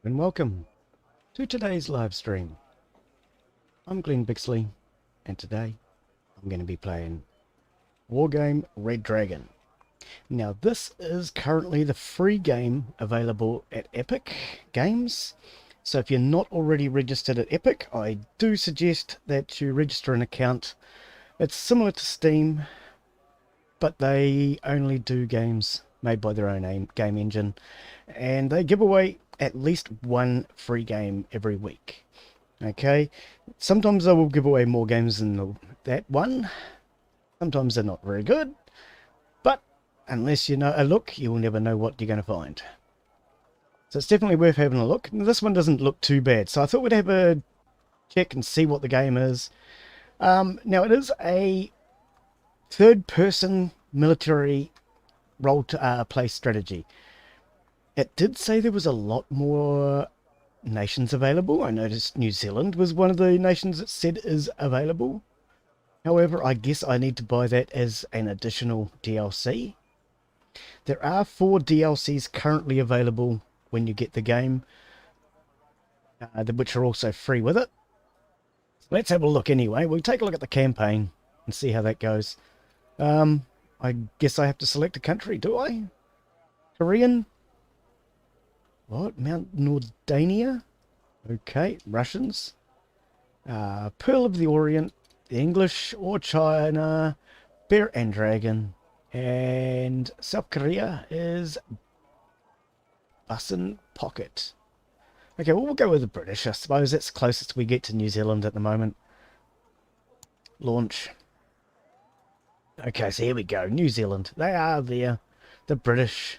And welcome to today's live stream. I'm Glen Bixley, and today I'm going to be playing Wargame Red Dragon. Now this is currently the free game available at Epic Games, so if you're not already registered at Epic, I do suggest that you register an account. It's similar to Steam, but they only do games made by their own game engine, and they give away at least one free game every week. Okay, sometimes they will give away more games than that one. Sometimes they're not very good, but unless you know a look, you will never know what you're going to find. So it's definitely worth having a look. This one doesn't look too bad, so I thought we'd have a check and see what the game is. Now it is a third-person military role-play strategy. It did say there was a lot more nations available. I noticed New Zealand was one of the nations that said is available. However, I guess I need to buy that as an additional DLC. There are 4 DLCs currently available when you get the game, which are also free with it. So let's have a look anyway. We'll take a look at the campaign and see how that goes. I guess I have to select a country, do I? Korean? What? Mount Nordania? Okay, Russians. Pearl of the Orient, the English or China, Bear and Dragon, and South Korea is Bussin Pocket. Okay, well, we'll go with the British, I suppose. That's the closest we get to New Zealand at the moment. Launch. Okay, so here we go. New Zealand. They are there. The British.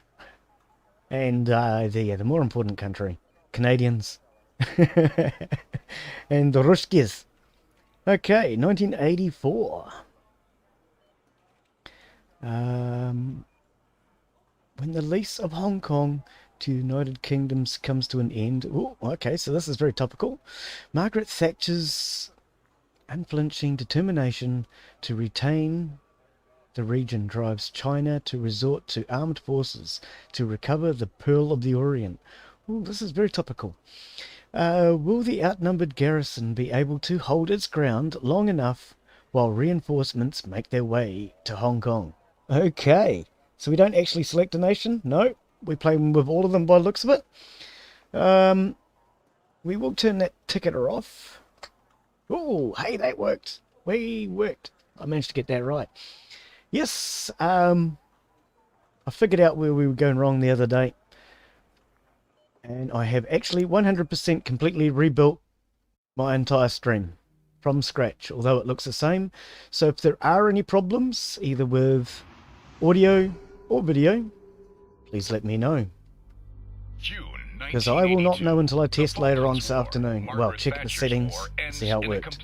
And the more important country. Canadians. And the Ruskies. Okay, 1984. When the lease of Hong Kong to United Kingdoms comes to an end. Ooh, okay, so this is very topical. Margaret Thatcher's unflinching determination to retain the region drives China to resort to armed forces to recover the Pearl of the Orient. Ooh, this is very topical. Will the outnumbered garrison be able to hold its ground long enough while reinforcements make their way to Hong Kong? Okay, so we don't actually select a nation? No, we play with all of them by the looks of it. We will turn that ticketer off. Oh, hey, that worked. We worked. I managed to get that right. Yes, I figured out where we were going wrong the other day. And I have actually 100% completely rebuilt my entire stream from scratch, although it looks the same. So if there are any problems, either with audio or video, please let me know. Because I will not know until I test later on this afternoon. Well, check the settings, see how it worked.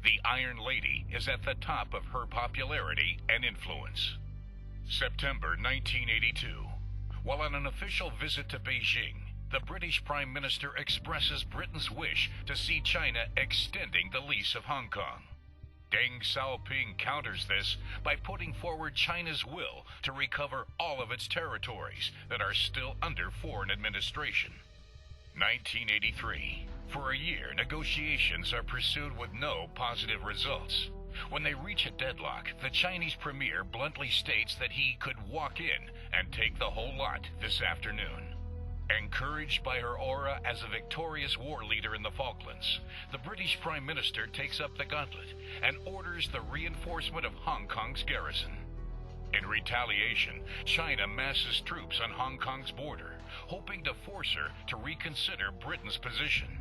The Iron Lady is at the top of her popularity and influence. September 1982. While on an official visit to Beijing, the British Prime Minister expresses Britain's wish to see China extending the lease of Hong Kong. Deng Xiaoping counters this by putting forward China's will to recover all of its territories that are still under foreign administration. 1983. For a year, negotiations are pursued with no positive results. When they reach a deadlock, the Chinese premier bluntly states that he could walk in and take the whole lot this afternoon. Encouraged by her aura as a victorious war leader in the Falklands, the British Prime Minister takes up the gauntlet and orders the reinforcement of Hong Kong's garrison. In retaliation, China masses troops on Hong Kong's border, hoping to force her to reconsider Britain's position.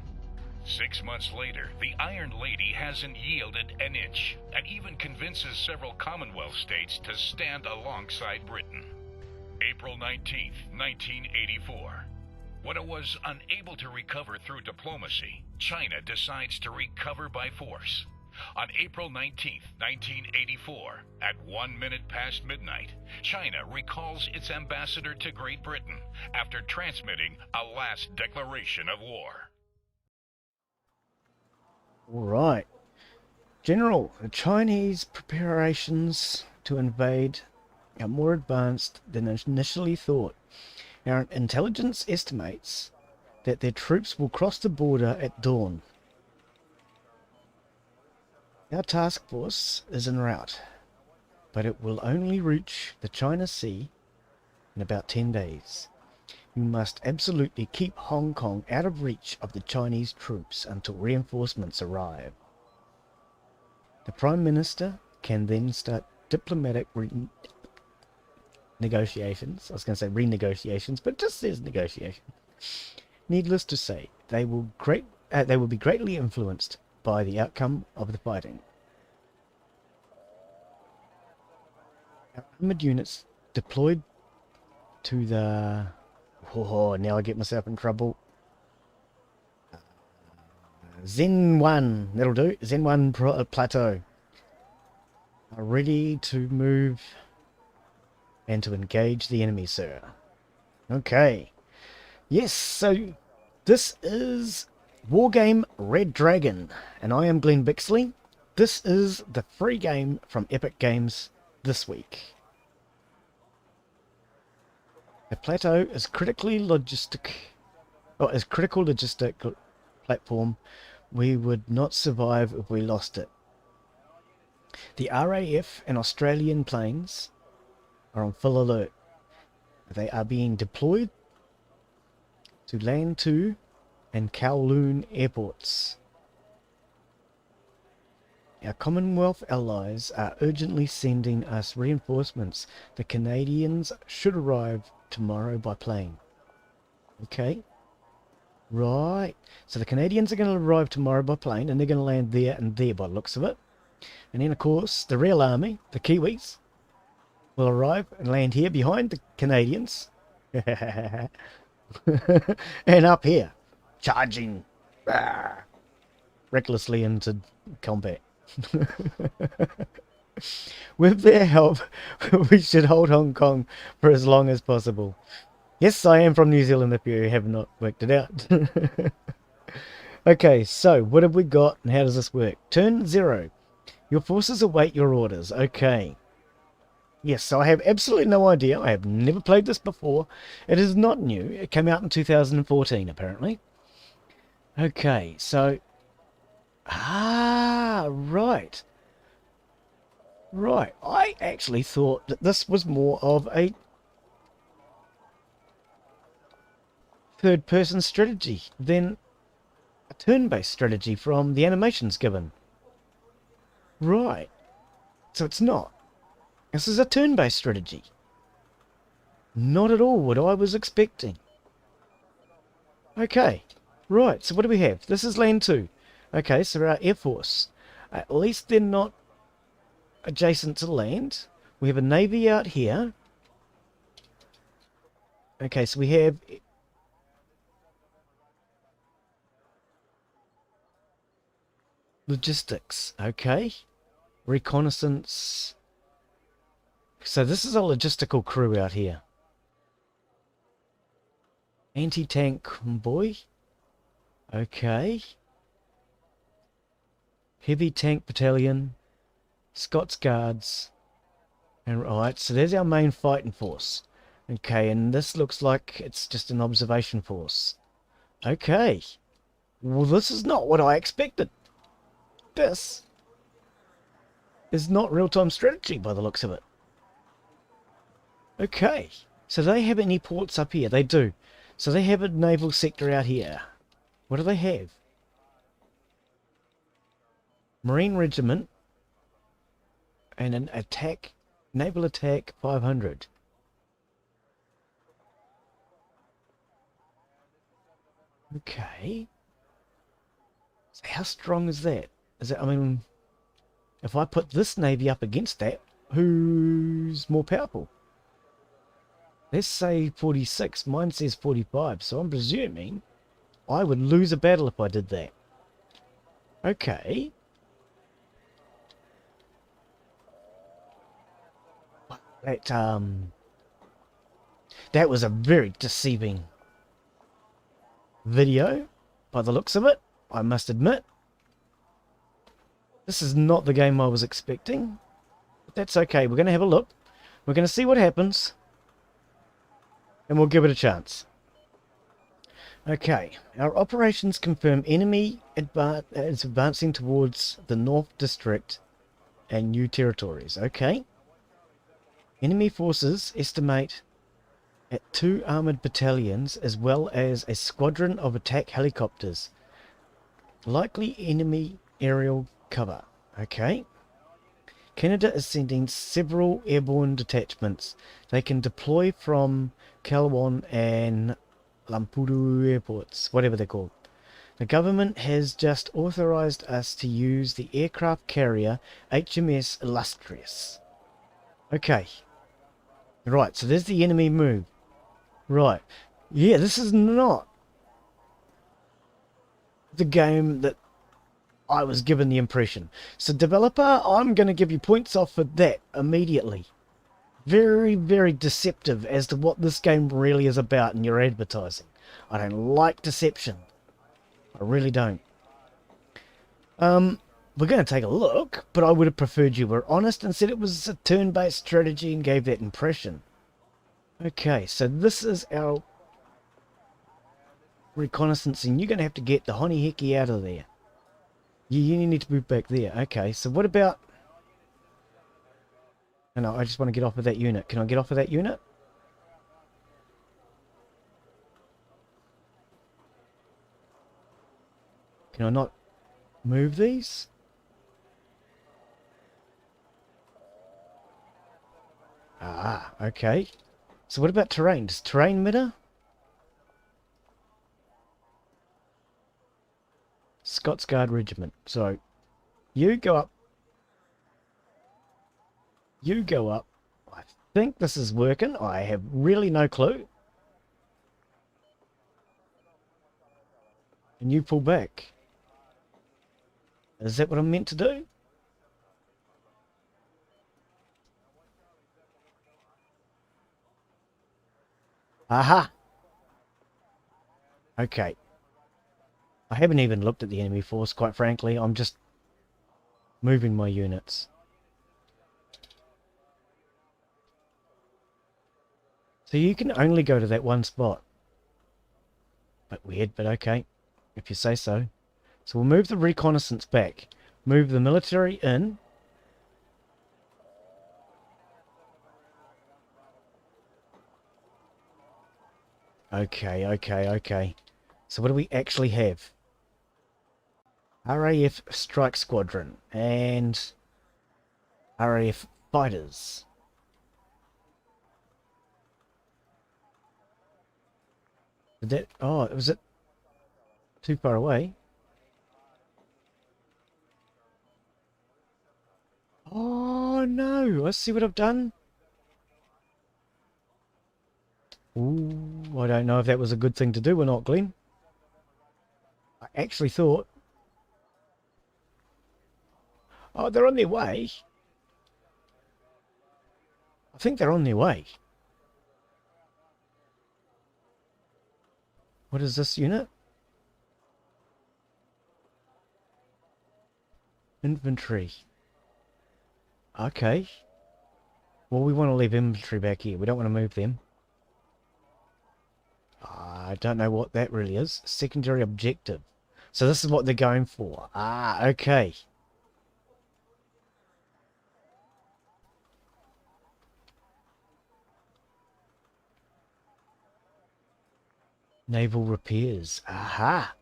6 months later, the Iron Lady hasn't yielded an inch, and even convinces several Commonwealth states to stand alongside Britain. April 19th, 1984. When it was unable to recover through diplomacy, China decides to recover by force. On April 19th, 1984, at 1 minute past midnight, China recalls its ambassador to Great Britain after transmitting a last declaration of war. Alright. General, the Chinese preparations to invade are more advanced than initially thought. Our intelligence estimates that their troops will cross the border at dawn. Our task force is en route, but it will only reach the China Sea in about 10 days. You must absolutely keep Hong Kong out of reach of the Chinese troops until reinforcements arrive. The Prime Minister can then start diplomatic negotiations. I was going to say renegotiations, but it just says negotiation. Needless to say, they will be greatly influenced by the outcome of the fighting. Our armoured units deployed to the... Oh, now I get myself in trouble. Zen 1, that'll do. Zen 1 plateau. Are ready to move and to engage the enemy, sir. Okay. Yes, so this is Wargame Red Dragon, and I am Glen Bixley. This is the free game from Epic Games this week. The plateau is critical logistic platform. We would not survive if we lost it. The RAF and Australian planes are on full alert. They are being deployed to Land 2 and Kowloon airports. Our Commonwealth allies are urgently sending us reinforcements. The Canadians should arrive tomorrow by plane. Okay. Right. So the Canadians are going to arrive tomorrow by plane, and they're going to land there and there by the looks of it. And then, of course, the real army, the Kiwis, will arrive and land here behind the Canadians. And up here, charging recklessly into combat. With their help, we should hold Hong Kong for as long as possible. Yes, I am from New Zealand, if you have not worked it out. Okay, so what have we got and how does this work? Turn 0. Your forces await your orders. Okay. Yes, so I have absolutely no idea. I have never played this before. It is not new. It came out in 2014, apparently. Okay, so... right. Right. I actually thought that this was more of a third-person strategy than a turn-based strategy from the animations given. Right. So it's not. This is a turn-based strategy. Not at all what I was expecting. Okay. Right, so what do we have? This is Land 2. Okay, so our Air Force. At least they're not adjacent to land. We have a Navy out here. Okay, so we have... logistics. Okay. Reconnaissance... So this is a logistical crew out here. Anti-tank convoy. Okay. Heavy tank battalion. Scots Guards. And right, so there's our main fighting force. Okay, and this looks like it's just an observation force. Okay. Well, this is not what I expected. This is not real-time strategy by the looks of it. Okay, so do they have any ports up here? They do. So they have a naval sector out here. What do they have? Marine Regiment and an attack, naval attack 500. Okay. So how strong is that? Is it, I mean, if I put this navy up against that, who's more powerful? Let's say 46. Mine says 45. So I'm presuming I would lose a battle if I did that. Okay. That was a very deceiving video by the looks of it, I must admit. This is not the game I was expecting. But that's okay. We're going to have a look. We're going to see what happens. and we'll give it a chance. Okay, our operations confirm enemy is advancing towards the North District and new territories. Okay. Enemy forces estimate at 2 armoured battalions as well as a squadron of attack helicopters. Likely enemy aerial cover. Okay. Canada is sending several airborne detachments. They can deploy from Kalwan and Lampudu airports, whatever they're called. The government has just authorized us to use the aircraft carrier HMS Illustrious. Okay. Right, so there's the enemy move. Right. Yeah, this is not the game that I was given the impression. So developer, I'm going to give you points off for that immediately. Very, very deceptive as to what this game really is about in your advertising. I don't like deception. I really don't. We're going to take a look, but I would have preferred you were honest and said it was a turn-based strategy and gave that impression. Okay, so this is our reconnaissance, and you're going to have to get the honey hickey out of there. You need to move back there. Okay, so what about... No, I just want to get off of that unit. Can I get off of that unit? Can I not move these? Ah, okay. So what about terrain? Does terrain matter? Scots Guard Regiment. So, you go up. You go up. I think this is working. I have really no clue. And you pull back. Is that what I'm meant to do? Aha! Okay. I haven't even looked at the enemy force, quite frankly. I'm just moving my units. So you can only go to that one spot. Bit weird, but okay. If you say so. So we'll move the reconnaissance back. Move the military in. Okay. So what do we actually have? RAF Strike Squadron and RAF Fighters. Did that... Oh, was it too far away? Oh no, I see what I've done. Ooh, I don't know if that was a good thing to do or not, Glen. I actually thought... Oh, they're on their way. I think they're on their way. What is this unit? Infantry. Okay. Well, we want to leave infantry back here. We don't want to move them. I don't know what that really is. Secondary objective. So this is what they're going for. Ah, okay. Naval repairs. Aha.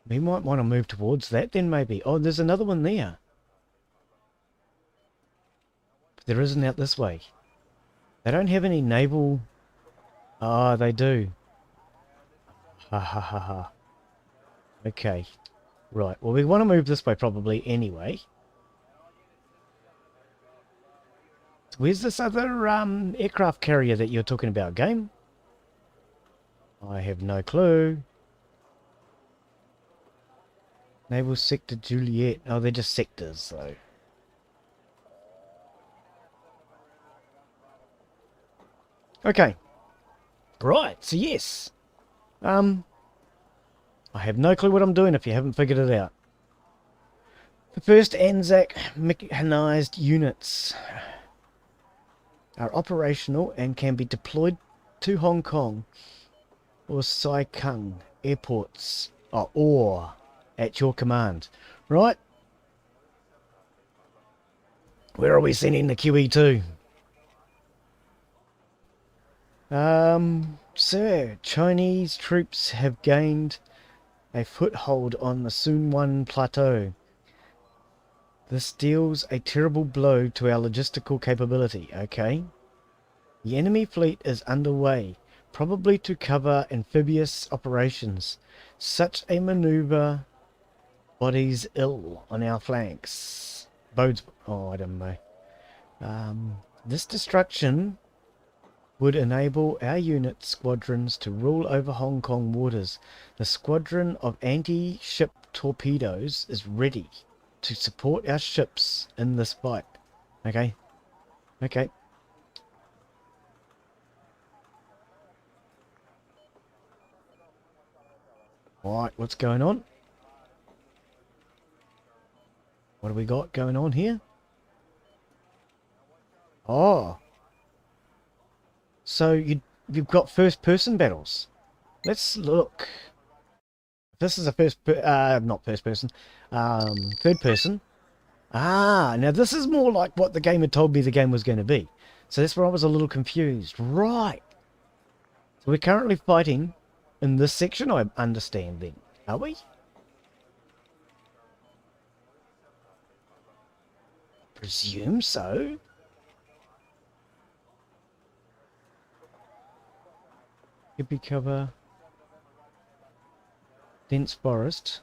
We might want to move towards that then maybe. Oh, there's another one there. But there isn't out this way. They don't have any naval... Ah, they do. Ha ha ha ha. Okay. Right. Well, we want to move this way probably anyway. So where's this other aircraft carrier that you're talking about, game? I have no clue. Naval Sector Juliet. Oh, they're just sectors, though. Okay. Right, so yes. I have no clue what I'm doing if you haven't figured it out. The first Anzac mechanized units are operational and can be deployed to Hong Kong or Sai Kung airports or at your command. Right? Where are we sending the Kiwi to? Sir, Chinese troops have gained a foothold on the Sun Wan Plateau. This deals a terrible blow to our logistical capability. Okay. The enemy fleet is underway, probably to cover amphibious operations. Such a maneuver bodies ill on our flanks. Bodes... oh, I don't know. This destruction would enable our unit squadrons to rule over Hong Kong waters. The squadron of anti-ship torpedoes is ready to support our ships in this fight. Okay. Okay. Alright, what's going on? What do we got going on here? Oh. So you've got first-person battles. Let's look. This is a not first person, third person. Ah, now this is more like what the game had told me the game was going to be. So that's where I was a little confused. Right. So we're currently fighting in this section, I understand then. Are we? Presume so. Hippie cover. Dense forest.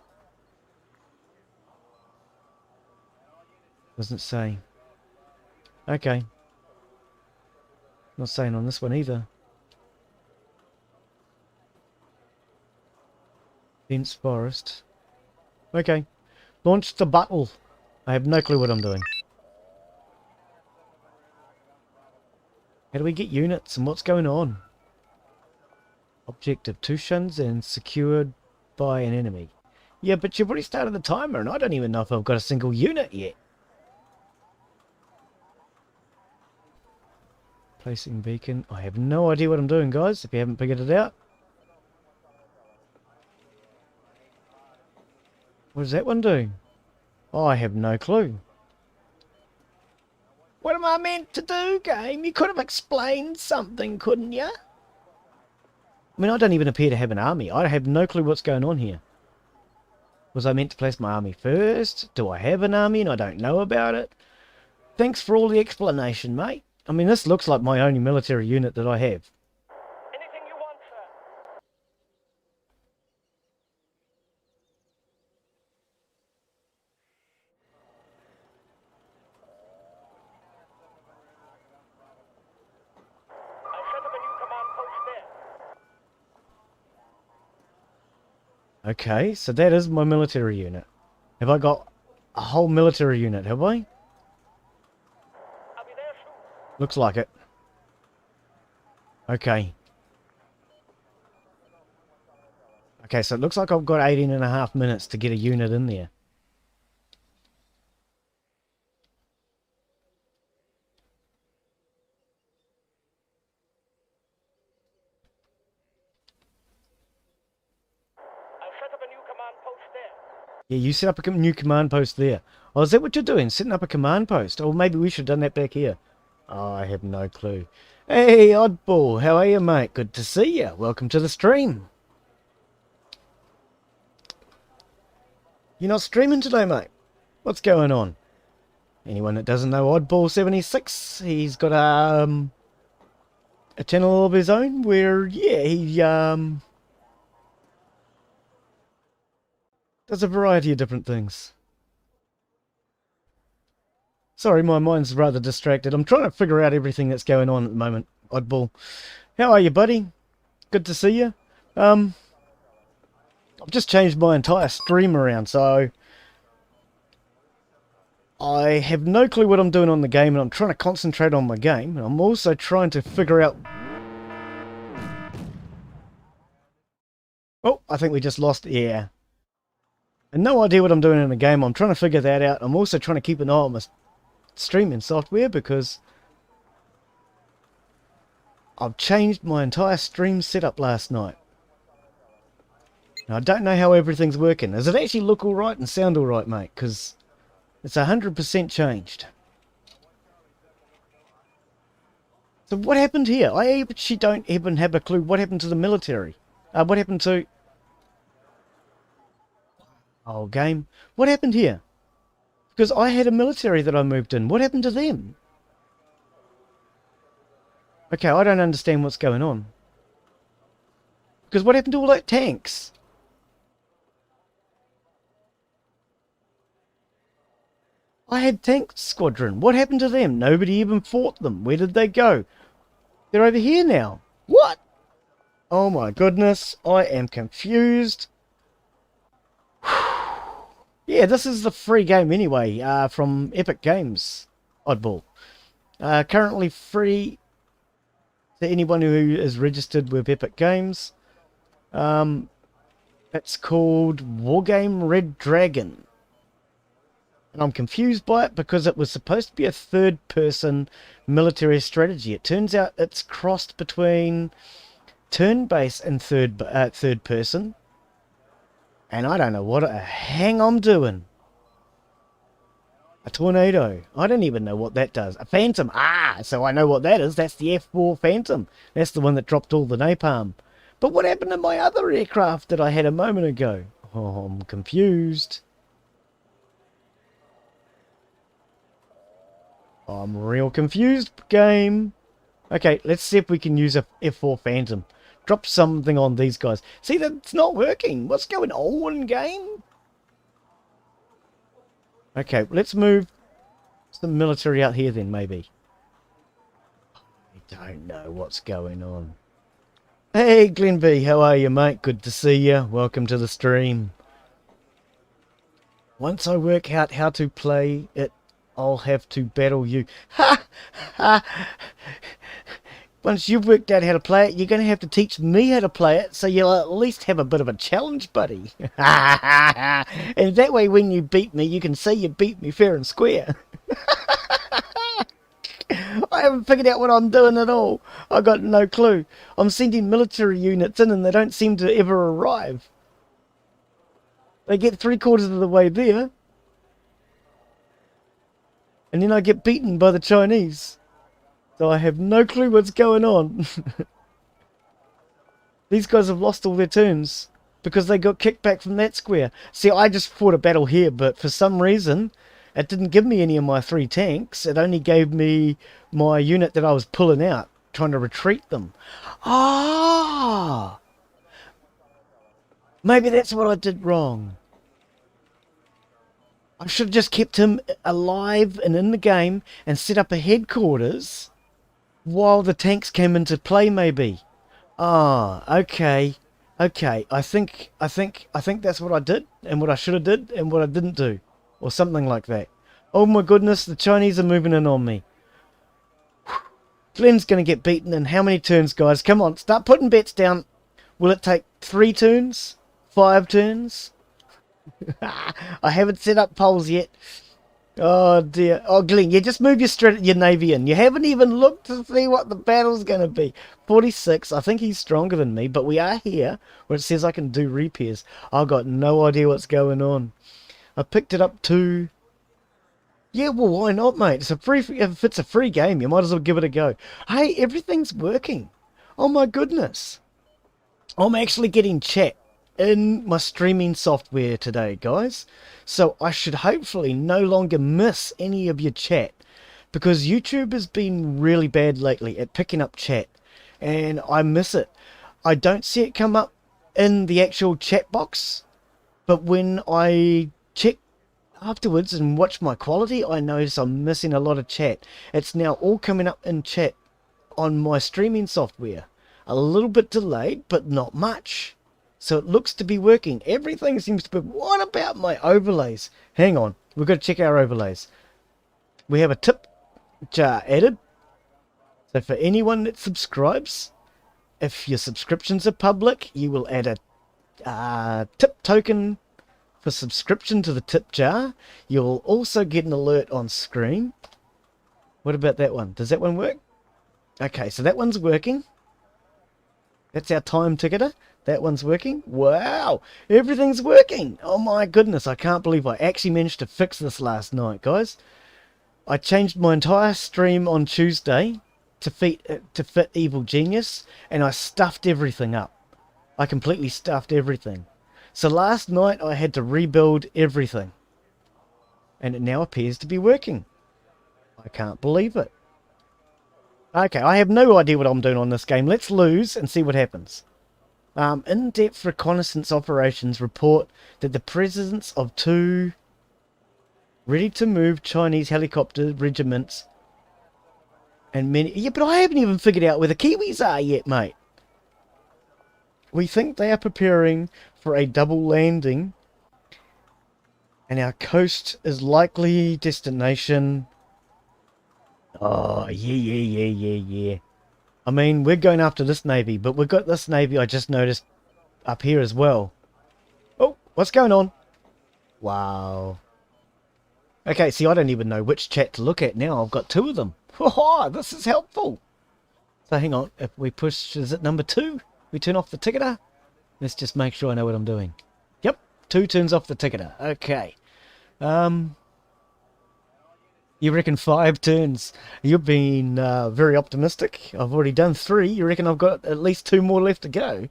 Doesn't say. Okay. Not saying on this one either. Dense forest. Okay. Launch the battle. I have no clue what I'm doing. How do we get units and what's going on? Objective 2 shuns and secured by an enemy. Yeah, but you've already started the timer and I don't even know if I've got a single unit yet. Placing beacon. I have no idea what I'm doing, guys, if you haven't figured it out. What does that one do? Oh, I have no clue. What am I meant to do, game? You could have explained something, couldn't you? I mean, I don't even appear to have an army. I have no clue what's going on here. Was I meant to place my army first? Do I have an army and I don't know about it? Thanks for all the explanation, mate. I mean, this looks like my only military unit that I have. Anything you want, sir. I'll set up a new command post there. Okay, so that is my military unit. Have I got a whole military unit, have I? I'll be there soon. Looks like it. Okay. Okay, so it looks like I've got 18.5 minutes to get a unit in there. I'll set up a new command post there. Yeah, you set up a new command post there. Oh, is that what you're doing? Setting up a command post? Oh, maybe we should have done that back here. Oh, I have no clue. Hey, Oddball, how are you, mate? Good to see you. Welcome to the stream. You're not streaming today, mate? What's going on? Anyone that doesn't know Oddball76, he's got a channel of his own where, yeah, he does a variety of different things. Sorry, my mind's rather distracted. I'm trying to figure out everything that's going on at the moment. Oddball. How are you, buddy? Good to see you. I've just changed my entire stream around, so I have no clue what I'm doing on the game, and I'm trying to concentrate on my game. And I'm also trying to figure out... Oh, I think we just lost... Yeah. And no idea what I'm doing in the game. I'm trying to figure that out. I'm also trying to keep an eye on my streaming software because I've changed my entire stream setup last night. Now, I don't know how everything's working. Does it actually look alright and sound alright, mate? Because it's 100% changed. So what happened here? I actually don't even have a clue what happened to the military. What happened to... Oh, game. What happened here? Because I had a military that I moved in. What happened to them? Okay, I don't understand what's going on. Because what happened to all that tanks? I had tank squadron. What happened to them? Nobody even fought them. Where did they go? They're over here now. What? Oh my goodness. I am confused. Yeah, this is the free game anyway, from Epic Games. Oddball. Currently free to anyone who is registered with Epic Games. It's called Wargame Red Dragon. And I'm confused by it because it was supposed to be a third-person military strategy. It turns out it's crossed between turn-based and third person. And I don't know what the hang I'm doing. A tornado. I don't even know what that does. A phantom. Ah, so I know what that is. That's the F4 Phantom. That's the one that dropped all the napalm. But what happened to my other aircraft that I had a moment ago? Oh, I'm confused. I'm real confused, game. Okay, let's see if we can use a F4 Phantom. Drop something on these guys. See, that's not working. What's going on, game? Okay, let's move some military out here then, maybe. I don't know what's going on. Hey, Glen B, how are you, mate? Good to see you. Welcome to the stream. Once I work out how to play it, I'll have to battle you. Ha! Ha! Once you've worked out how to play it, you're going to have to teach me how to play it, so you'll at least have a bit of a challenge, buddy. And that way, when you beat me, you can say you beat me fair and square. I haven't figured out what I'm doing at all. I got no clue. I'm sending military units in and they don't seem to ever arrive. They get 3/4 of the way there. And then I get beaten by the Chinese. So I have no clue what's going on. These guys have lost all their turns because they got kicked back from that square. See, I just fought a battle here, but for some reason, it didn't give me any of my 3 tanks. It only gave me my unit that I was pulling out, trying to retreat them. Ah! Maybe that's what I did wrong. I should have just kept him alive and in the game and set up a headquarters while the tanks came into play, maybe. Ah, okay. Okay, I think that's what I did and what I should have did and what I didn't do. Or something like that. Oh my goodness, the Chinese are moving in on me. Glen's going to get beaten in how many turns, guys? Come on, start putting bets down. Will it take 3 turns? 5 turns? I haven't set up polls yet. Oh dear. Oh, Glen, you just move your navy in. You haven't even looked to see what the battle's going to be. 46. I think he's stronger than me, but we are here where it says I can do repairs. I've got no idea what's going on. I picked it up too. Yeah, well, why not, mate? It's a free. If it's a free game, you might as well give it a go. Hey, everything's working. Oh my goodness. I'm actually getting chat in my streaming software today, guys. So I should hopefully no longer miss any of your chat, because YouTube has been really bad lately at picking up chat, and I miss it. I don't see it come up in the actual chat box, but when I check afterwards and watch my quality, I notice I'm missing a lot of chat. It's now all coming up in chat on my streaming software. A little bit delayed, but not much. So it looks to be working. Everything seems to be... What about my overlays? Hang on. We've got to check our overlays. We have a tip jar added. So for anyone that subscribes, if your subscriptions are public, you will add a tip token for subscription to the tip jar. You'll also get an alert on screen. What about that one? Does that one work? Okay, so that one's working. That's our time ticketer. That one's working. Wow, everything's working. Oh my goodness, I can't believe I actually managed to fix this last night, guys. I changed my entire stream on Tuesday to fit Evil Genius, and I stuffed everything up. I completely stuffed everything. So last night I had to rebuild everything, and it now appears to be working. I can't believe it. Okay, I have no idea what I'm doing on this game. Let's lose and see what happens. In-depth reconnaissance operations report that the presence of 2 ready-to-move Chinese helicopter regiments and many... Yeah, but I haven't even figured out where the Kiwis are yet, mate. We think they are preparing for a double landing, and our coast is likely destination... Oh, yeah. I mean, we're going after this navy, but we've got this navy I just noticed up here as well. Oh, what's going on? Wow. Okay, see, I don't even know which chat to look at now. I've got 2 of them. Oh, this is helpful. So hang on, if we push, is it number 2? We turn off the ticketer? Let's just make sure I know what I'm doing. Yep, 2 turns off the ticketer. Okay. You reckon 5 turns? You've been very optimistic. I've already done 3. You reckon I've got at least 2 more left to go?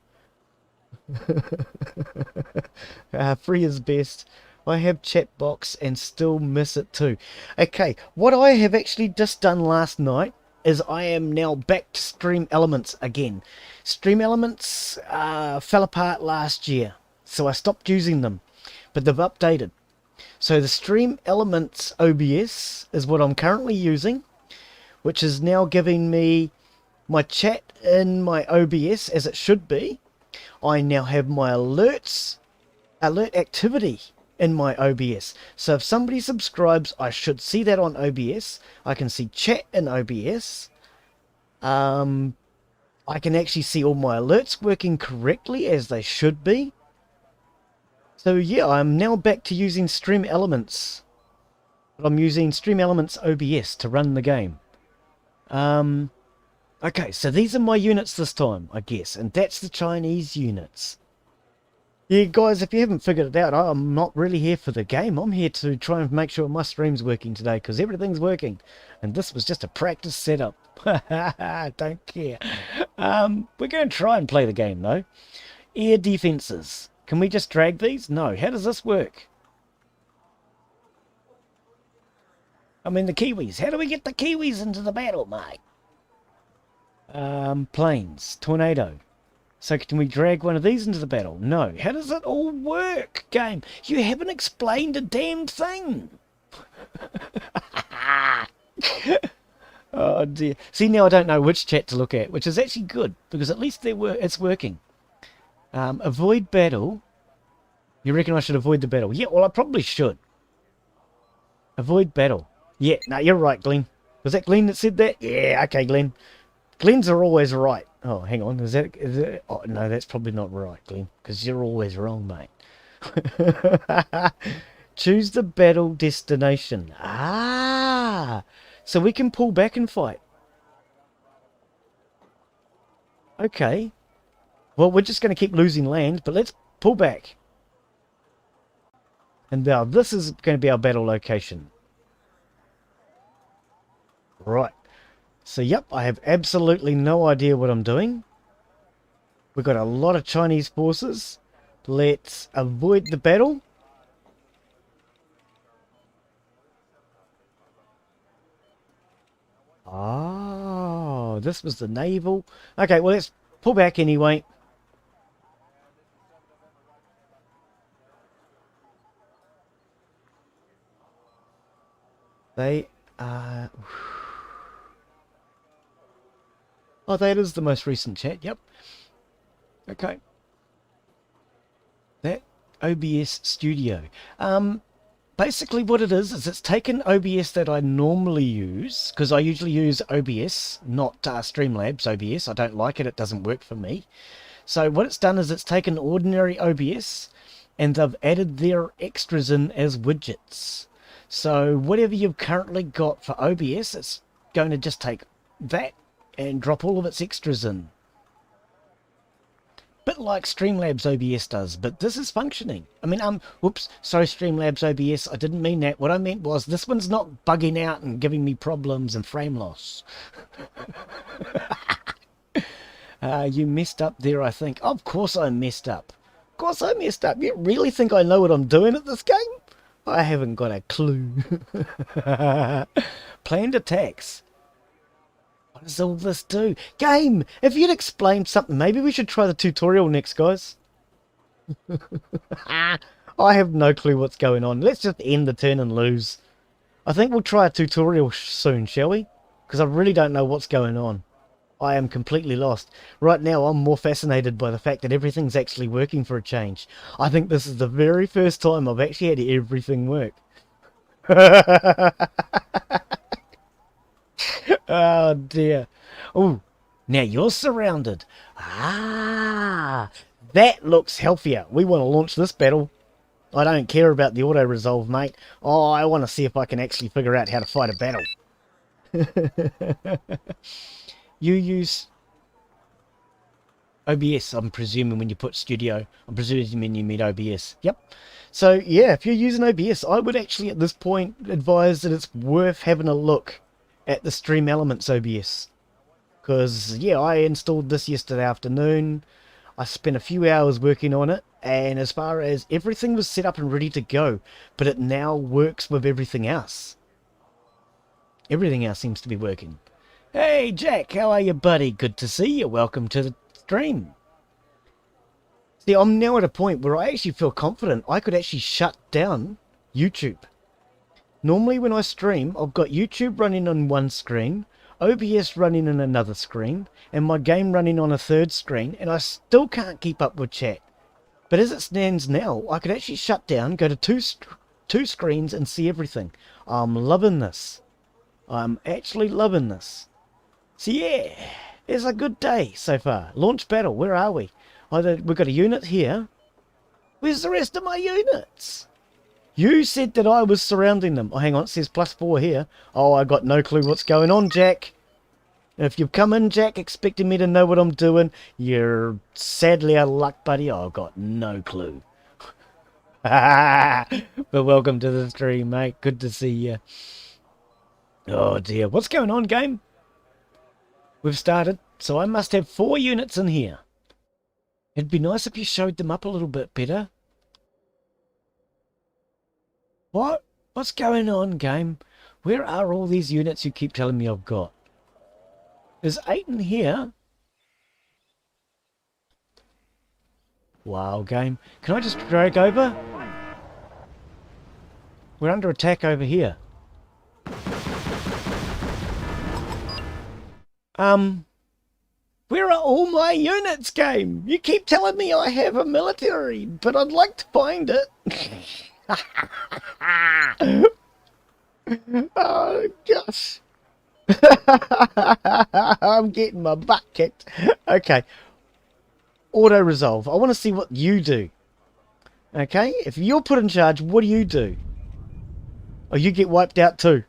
3 is best. I have chat box and still miss it too. Okay, what I have actually just done last night is I am now back to Stream Elements again. Stream Elements fell apart last year, so I stopped using them, but they've updated. So the Stream Elements OBS is what I'm currently using, which is now giving me my chat in my OBS as it should be. I now have my alert activity in my OBS. So if somebody subscribes, I should see that on OBS. I can see chat in OBS. I can actually see all my alerts working correctly as they should be. So yeah, I'm now back to using Stream Elements. But I'm using Stream Elements OBS to run the game. Okay, so these are my units this time, I guess. And that's the Chinese units. Yeah, guys, if you haven't figured it out, I'm not really here for the game. I'm here to try and make sure my stream's working today, because everything's working. And this was just a practice setup. Don't care. We're going to try and play the game, though. Air defences. Can we just drag these? No. How does this work? I mean, the Kiwis. How do we get the Kiwis into the battle, mate? Planes. Tornado. So can we drag one of these into the battle? No. How does it all work, game? You haven't explained a damned thing. Oh dear. See, now I don't know which chat to look at, which is actually good, because at least it's working. Avoid battle. You reckon I should avoid the battle? Yeah, well, I probably should. Avoid battle. Yeah, no, you're right, Glen. Was that Glen that said that? Yeah, okay, Glen. Glens are always right. Oh, hang on. Is that... Oh, no, that's probably not right, Glen, because you're always wrong, mate. Choose the battle destination. Ah! So we can pull back and fight. Okay. Well, we're just going to keep losing land, but let's pull back. And now this is going to be our battle location. Right. So, yep, I have absolutely no idea what I'm doing. We've got a lot of Chinese forces. Let's avoid the battle. Oh, this was the naval. Okay, well, let's pull back anyway. They are... Oh, that is the most recent chat, yep. Okay. That OBS Studio. Basically what it is it's taken OBS that I normally use, because I usually use OBS, not Streamlabs OBS. I don't like it, it doesn't work for me. So what it's done is it's taken ordinary OBS, and they've added their extras in as widgets. So whatever you've currently got for OBS, it's going to just take that and drop all of its extras in. bit like Streamlabs OBS does, but this is functioning. I mean, whoops, sorry Streamlabs OBS, I didn't mean that. What I meant was this one's not bugging out and giving me problems and frame loss. You messed up there, I think. Of course I messed up. Of course I messed up. You really think I know what I'm doing at this game? I haven't got a clue. Planned attacks. What does all this do? Game, if you'd explain something, maybe we should try the tutorial next, guys. I have no clue what's going on. Let's just end the turn and lose. I think we'll try a tutorial soon, shall we? Because I really don't know what's going on. I am completely lost. Right now, I'm more fascinated by the fact that everything's actually working for a change. I think this is the very first time I've actually had everything work. Oh, dear. Oh, now you're surrounded. Ah, that looks healthier. We want to launch this battle. I don't care about the auto-resolve, mate. Oh, I want to see if I can actually figure out how to fight a battle. You use OBS, I'm presuming, when you put studio. I'm presuming you mean OBS. Yep. So, yeah, if you're using OBS, I would actually at this point advise that it's worth having a look at the Stream Elements OBS. Because, yeah, I installed this yesterday afternoon. I spent a few hours working on it. And as far as everything was set up and ready to go, but it now works with everything else. Everything else seems to be working. Hey Jack, how are you, buddy? Good to see you. Welcome to the stream. See, I'm now at a point where I actually feel confident I could actually shut down YouTube. Normally when I stream, I've got YouTube running on one screen, OBS running on another screen, and my game running on a third screen, and I still can't keep up with chat. But as it stands now, I could actually shut down, go to two screens and see everything. I'm loving this. I'm actually loving this. So yeah, it's a good day so far. Launch battle, where are we? We've got a unit here. Where's the rest of my units? You said that I was surrounding them. Oh, hang on, it says +4 here. Oh, I got no clue what's going on, Jack. If you've come in, Jack, expecting me to know what I'm doing, you're sadly out of luck, buddy. I've got no clue. But welcome to the stream, mate. Good to see you. Oh, dear. What's going on, game? We've started, so I must have 4 units in here. It'd be nice if you showed them up a little bit better. What? What's going on, game? Where are all these units you keep telling me I've got? There's 8 in here. Wow, game. Can I just drag over? We're under attack over here. Where are all my units, game? You keep telling me I have a military, but I'd like to find it. Oh, gosh. I'm getting my butt kicked. Okay. Auto-resolve. I want to see what you do. Okay? If you're put in charge, what do you do? Oh, you get wiped out too.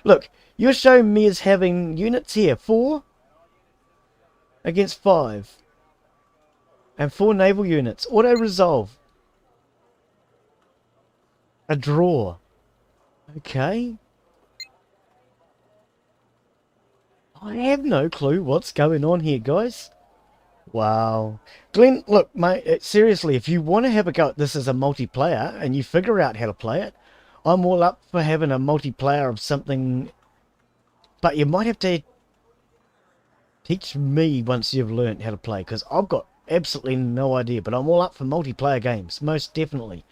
Look, you're showing me as having units here. 4 against 5. And 4 naval units. Auto-resolve. A draw. Okay. I have no clue what's going on here, guys. Wow. Glen, look, mate, seriously, if you want to have a go at this as a multiplayer and you figure out how to play it, I'm all up for having a multiplayer of something, but you might have to teach me once you've learned how to play, because I've got absolutely no idea, but I'm all up for multiplayer games, most definitely.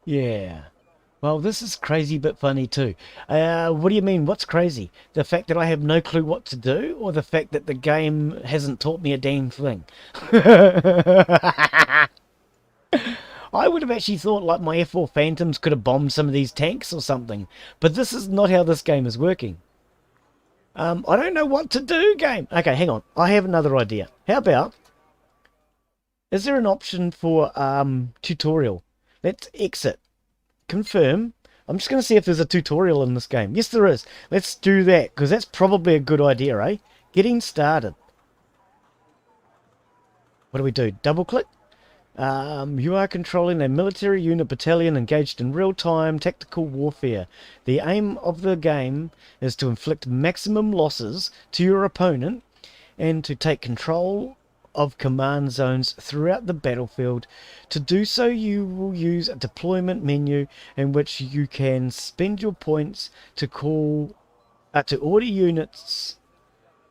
Yeah. Well, this is crazy but funny too. What do you mean, what's crazy? The fact that I have no clue what to do, or the fact that the game hasn't taught me a damn thing? I would have actually thought like my F4 Phantoms could have bombed some of these tanks or something, but this is not how this game is working. I don't know what to do, game. Okay, hang on. I have another idea. How about, is there an option for tutorial? Let's exit. Confirm. I'm just going to see if there's a tutorial in this game. Yes, there is. Let's do that, because that's probably a good idea, eh? Getting started. What do we do? Double click? You are controlling a military unit battalion engaged in real-time tactical warfare. The aim of the game is to inflict maximum losses to your opponent and to take control of command zones throughout the battlefield. To do so, you will use a deployment menu in which you can spend your points to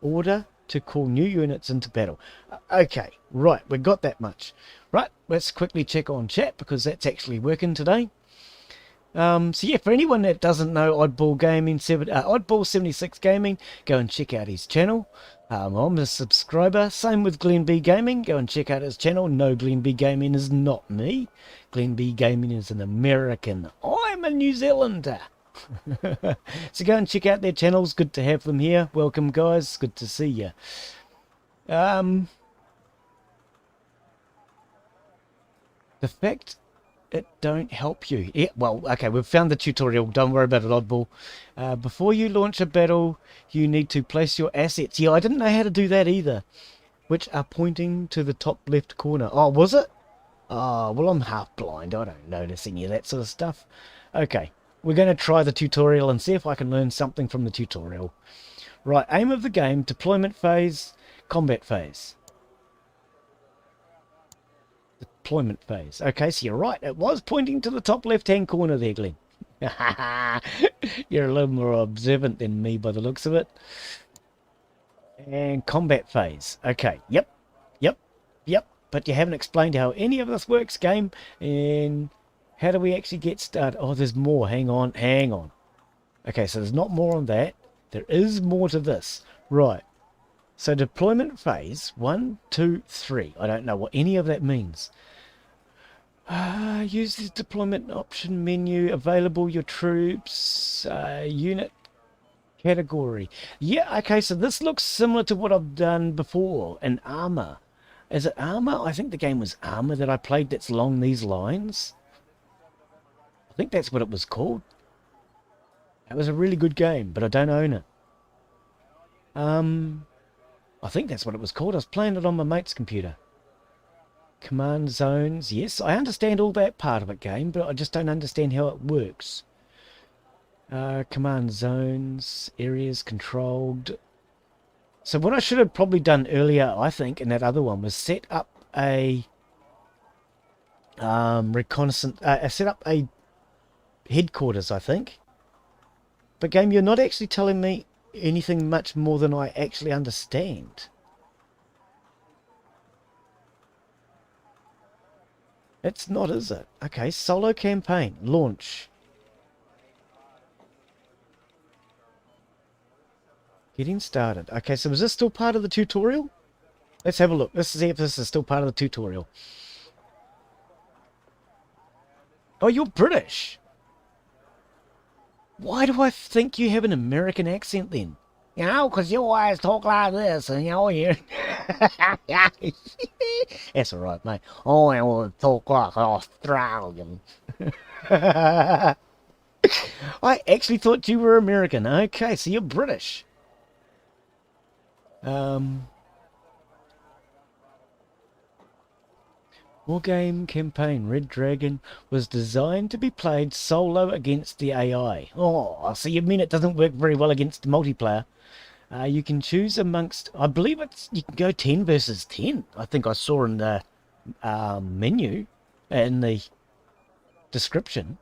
order to call new units into battle. Okay, right, we got that much. Right, let's quickly check on chat because that's actually working today. So yeah, for anyone that doesn't know Oddball 76 Gaming, go and check out his channel. I'm a subscriber. Same with Glen B Gaming. Go and check out his channel. No, Glen B Gaming is not me. Glen B Gaming is an American. I'm a New Zealander. So go and check out their channels. Good to have them here. Welcome, guys. Good to see you. The fact it don't help you. Yeah, well, okay, we've found the tutorial. Don't worry about it, Oddball. Before you launch a battle, you need to place your assets. Yeah, I didn't know how to do that either. Which are pointing to the top left corner. Oh, was it? Oh, well, I'm half blind. I don't notice any of that sort of stuff. Okay, we're going to try the tutorial and see if I can learn something from the tutorial. Right, aim of the game, deployment phase, combat phase. Deployment phase. Okay, so you're right. It was pointing to the top left-hand corner there, Glen. You're a little more observant than me by the looks of it. And combat phase. Okay, yep. But you haven't explained how any of this works, game. And how do we actually get started? Oh, there's more. Hang on. Okay, so there's not more on that. There is more to this. Right. So deployment phase, 1, 2, 3. I don't know what any of that means. Use the deployment option menu. Available your troops. Unit category. Yeah, okay, so this looks similar to what I've done before in Armour. Is it Armour? I think the game was Armour that I played that's along these lines. I think that's what it was called. It was a really good game, but I don't own it. I think that's what it was called. I was playing it on my mate's computer. Command zones. Yes, I understand all that part of it, game, but I just don't understand how it works. Command zones, areas controlled. So what I should have probably done earlier, I think, in that other one was set up a set up a headquarters, I think. But game, you're not actually telling me anything much more than I actually understand. It's not, is it? Okay, solo campaign, launch. Getting started. Okay, so is this still part of the tutorial? Let's have a look. Let's see if this is still part of the tutorial. Oh, you're British. Why do I think you have an American accent then? You know, because you always talk like this, and you know, you... That's alright, mate. Oh, I want to talk like an Australian. I actually thought you were American. Okay, so you're British. Wargame campaign Red Dragon was designed to be played solo against the AI. Oh, so you mean it doesn't work very well against multiplayer? You can choose amongst, I believe you can go 10 versus 10. I think I saw in the menu, in the description.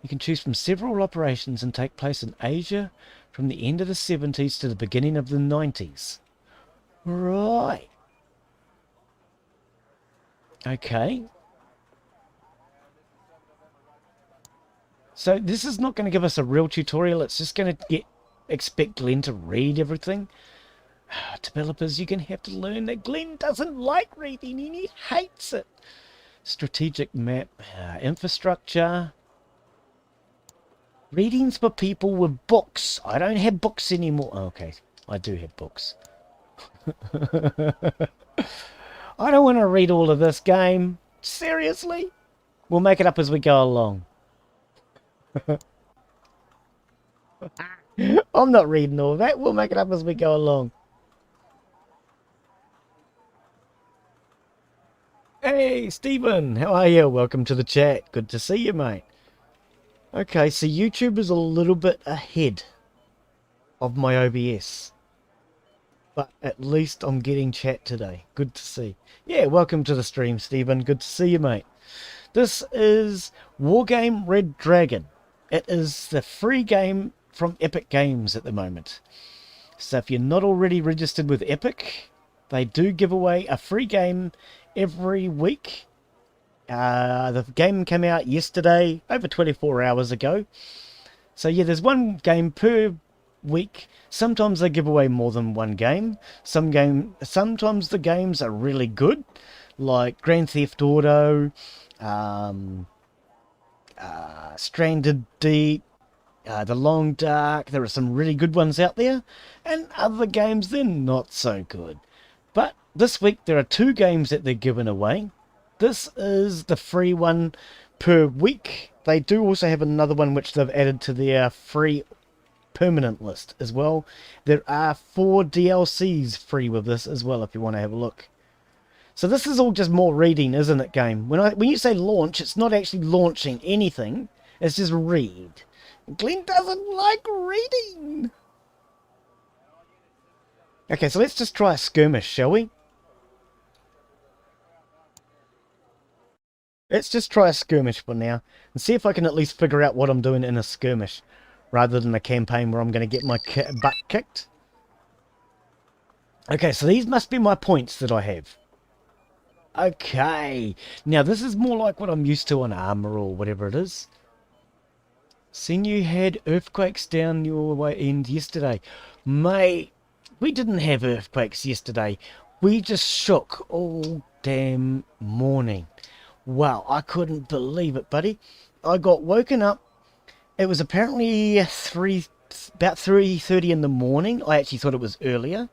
You can choose from several operations and take place in Asia from the end of the 70s to the beginning of the 90s. Right. Okay. So this is not going to give us a real tutorial. It's just going to expect Glen to read everything. Developers, you're going to have to learn that Glen doesn't like reading and he hates it. Strategic map, infrastructure. Readings for people with books. I don't have books anymore. Oh, okay, I do have books. I don't want to read all of this game. Seriously? We'll make it up as we go along. I'm not reading all that. We'll make it up as we go along. Hey, Stephen, how are you? Welcome to the chat. Good to see you, mate. Okay, so YouTube is a little bit ahead of my OBS. But at least I'm getting chat today. Good to see. Yeah, welcome to the stream, Stephen. Good to see you, mate. This is Wargame Red Dragon. It is the free game from Epic Games at the moment. So if you're not already registered with Epic, they do give away a free game every week. The game came out yesterday, over 24 hours ago. So yeah, there's one game per week. Sometimes they give away more than one game. Sometimes the games are really good, like Grand Theft Auto, Stranded Deep, The Long Dark. There are some really good ones out there, and other games they're not so good. But this week there are 2 games that they're giving away. This is the free one per week. They do also have another one which they've added to their free permanent list as well. There are 4 DLCs free with this as well if you want to have a look. So this is all just more reading, isn't it, game? When you say launch, it's not actually launching anything. It's just read. Glen doesn't like reading. Okay, so let's just try a skirmish, shall we? Let's just try a skirmish for now and see if I can at least figure out what I'm doing in a skirmish rather than a campaign where I'm going to get my butt kicked. Okay, so these must be my points that I have. Okay, now this is more like what I'm used to on Armour or whatever it is. Seen you had earthquakes down your way end yesterday. Mate, we didn't have earthquakes yesterday. We just shook all damn morning. Wow, I couldn't believe it, buddy. I got woken up. It was apparently about 3:30 in the morning. I actually thought it was earlier.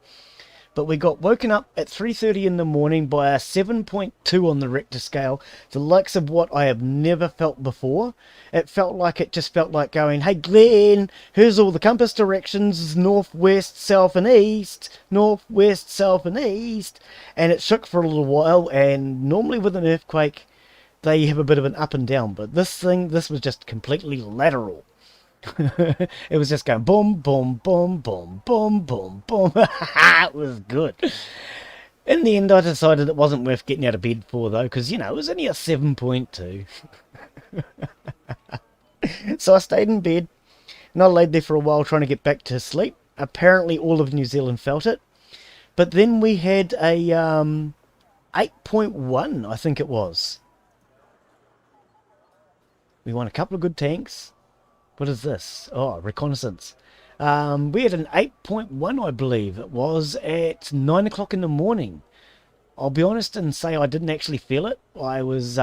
But we got woken up at 3:30 in the morning by a 7.2 on the Richter scale. The likes of what I have never felt before. It felt like going, hey Glen, here's all the compass directions, north, west, south and east. North, west, south and east. And it shook for a little while, and normally with an earthquake, they have a bit of an up and down. But this was just completely lateral. It was just going boom, boom, boom, boom, boom, boom, boom. It was good. In the end, I decided it wasn't worth getting out of bed for, though, because, it was only a 7.2. So I stayed in bed, and I laid there for a while trying to get back to sleep. Apparently, all of New Zealand felt it. But then we had a 8.1, I think it was. We won a couple of good tanks. What is this? Oh, reconnaissance. We had an 8.1, I believe. It was at 9 o'clock in the morning. I'll be honest and say I didn't actually feel it. I was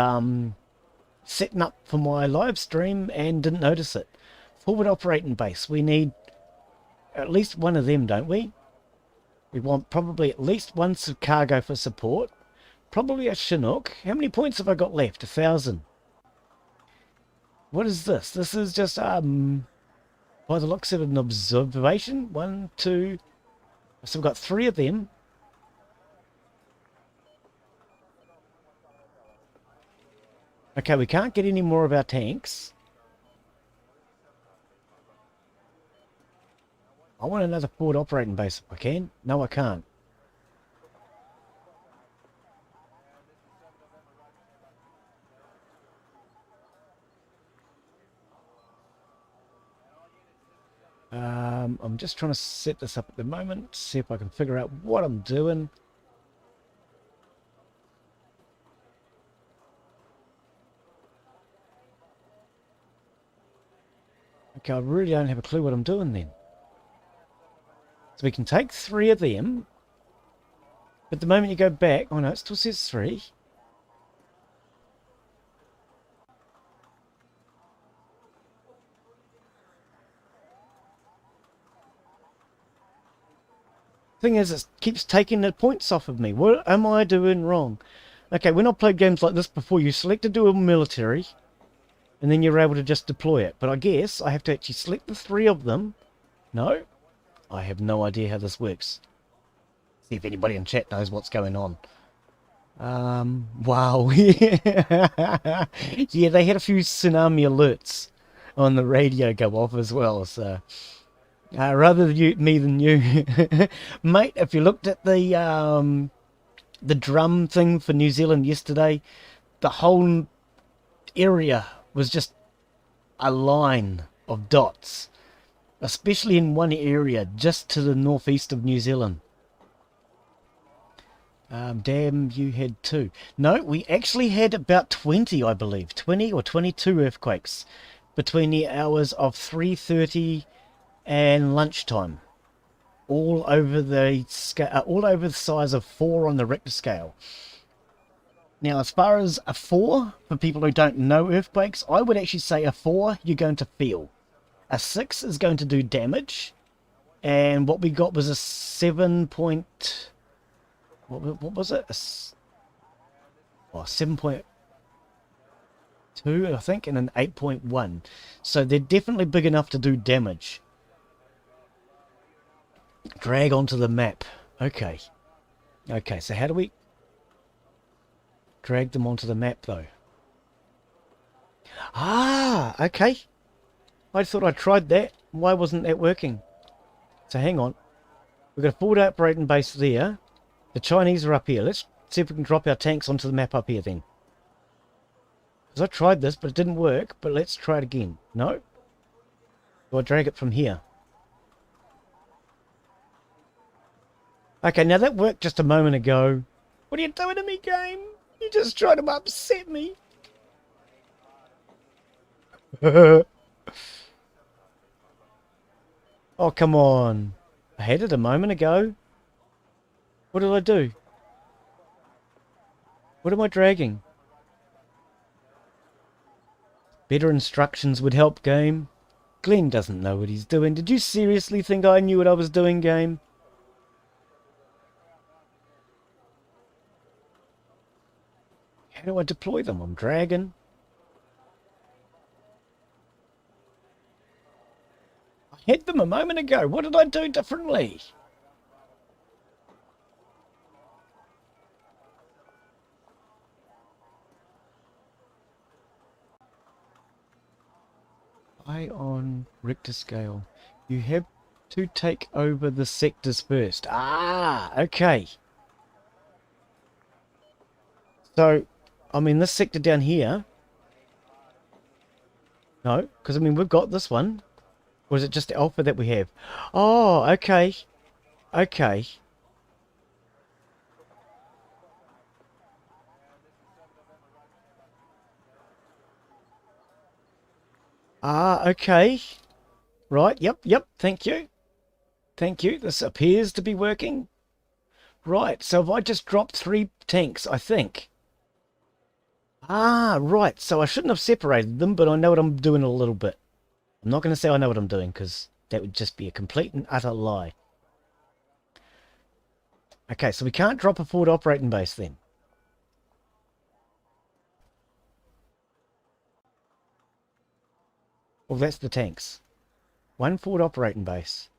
setting up for my live stream and didn't notice it. Forward operating base. We need at least one of them, don't we? We want probably at least one cargo for support. Probably a Chinook. How many points have I got left? 1,000. What is this? This is just, by the looks of an observation. 1, 2... So we've got 3 of them. Okay, we can't get any more of our tanks. I want another forward operating base if I can. No, I can't. I'm just trying to set this up at the moment, see if I can figure out what I'm doing. Okay, I really don't have a clue what I'm doing then. So we can take 3 of them, but the moment you go back, oh no, it still says 3. Thing is, it keeps taking the points off of me. What am I doing wrong? Okay, when I played games like this before, you select to do a military, and then you're able to just deploy it. But I guess I have to actually select the 3 of them. No? I have no idea how this works. See if anybody in chat knows what's going on. Wow. Yeah, they had a few tsunami alerts on the radio go off as well, so rather me than you. Mate, if you looked at the drum thing for New Zealand yesterday, the whole area was just a line of dots, especially in one area just to the northeast of New Zealand. Damn, you had 2. No, we actually had about 20, I believe. 20 or 22 earthquakes between the hours of 3:30 and lunchtime. All over the size of 4 on the Richter scale. Now, as far as a 4, for people who don't know earthquakes, I would actually say a 4 you're going to feel. A 6 is going to do damage. And what we got was a 7 point... What was it? 7.2, I think, and an 8.1. So they're definitely big enough to do damage. Drag onto the map. Okay. Okay, so how do we drag them onto the map, though? Ah, okay. I thought I tried that. Why wasn't that working? So hang on. We've got a forward operating base there. The Chinese are up here. Let's see if we can drop our tanks onto the map up here then. Because I tried this, but it didn't work. But let's try it again. No? Do I drag it from here? Okay, now that worked just a moment ago. What are you doing to me, game? You just tried to upset me. Oh, come on. I had it a moment ago. What did I do? What am I dragging? Better instructions would help, game. Glen doesn't know what he's doing. Did you seriously think I knew what I was doing, game? How do I deploy them? I'm dragging. I had them a moment ago. What did I do differently? On Richter scale, you have to take over the sectors first. Ah, okay. So, I mean, this sector down here. No, because I mean, we've got this one. Or is it just the alpha that we have? Oh, okay. Okay. Ah, okay. Right, yep, thank you. Thank you, this appears to be working. Right, so if I just dropped 3 tanks, I think. Ah, right, so I shouldn't have separated them, but I know what I'm doing a little bit. I'm not going to say I know what I'm doing, because that would just be a complete and utter lie. Okay, so we can't drop a forward operating base then. Well, that's the tanks. 1 forward operating base.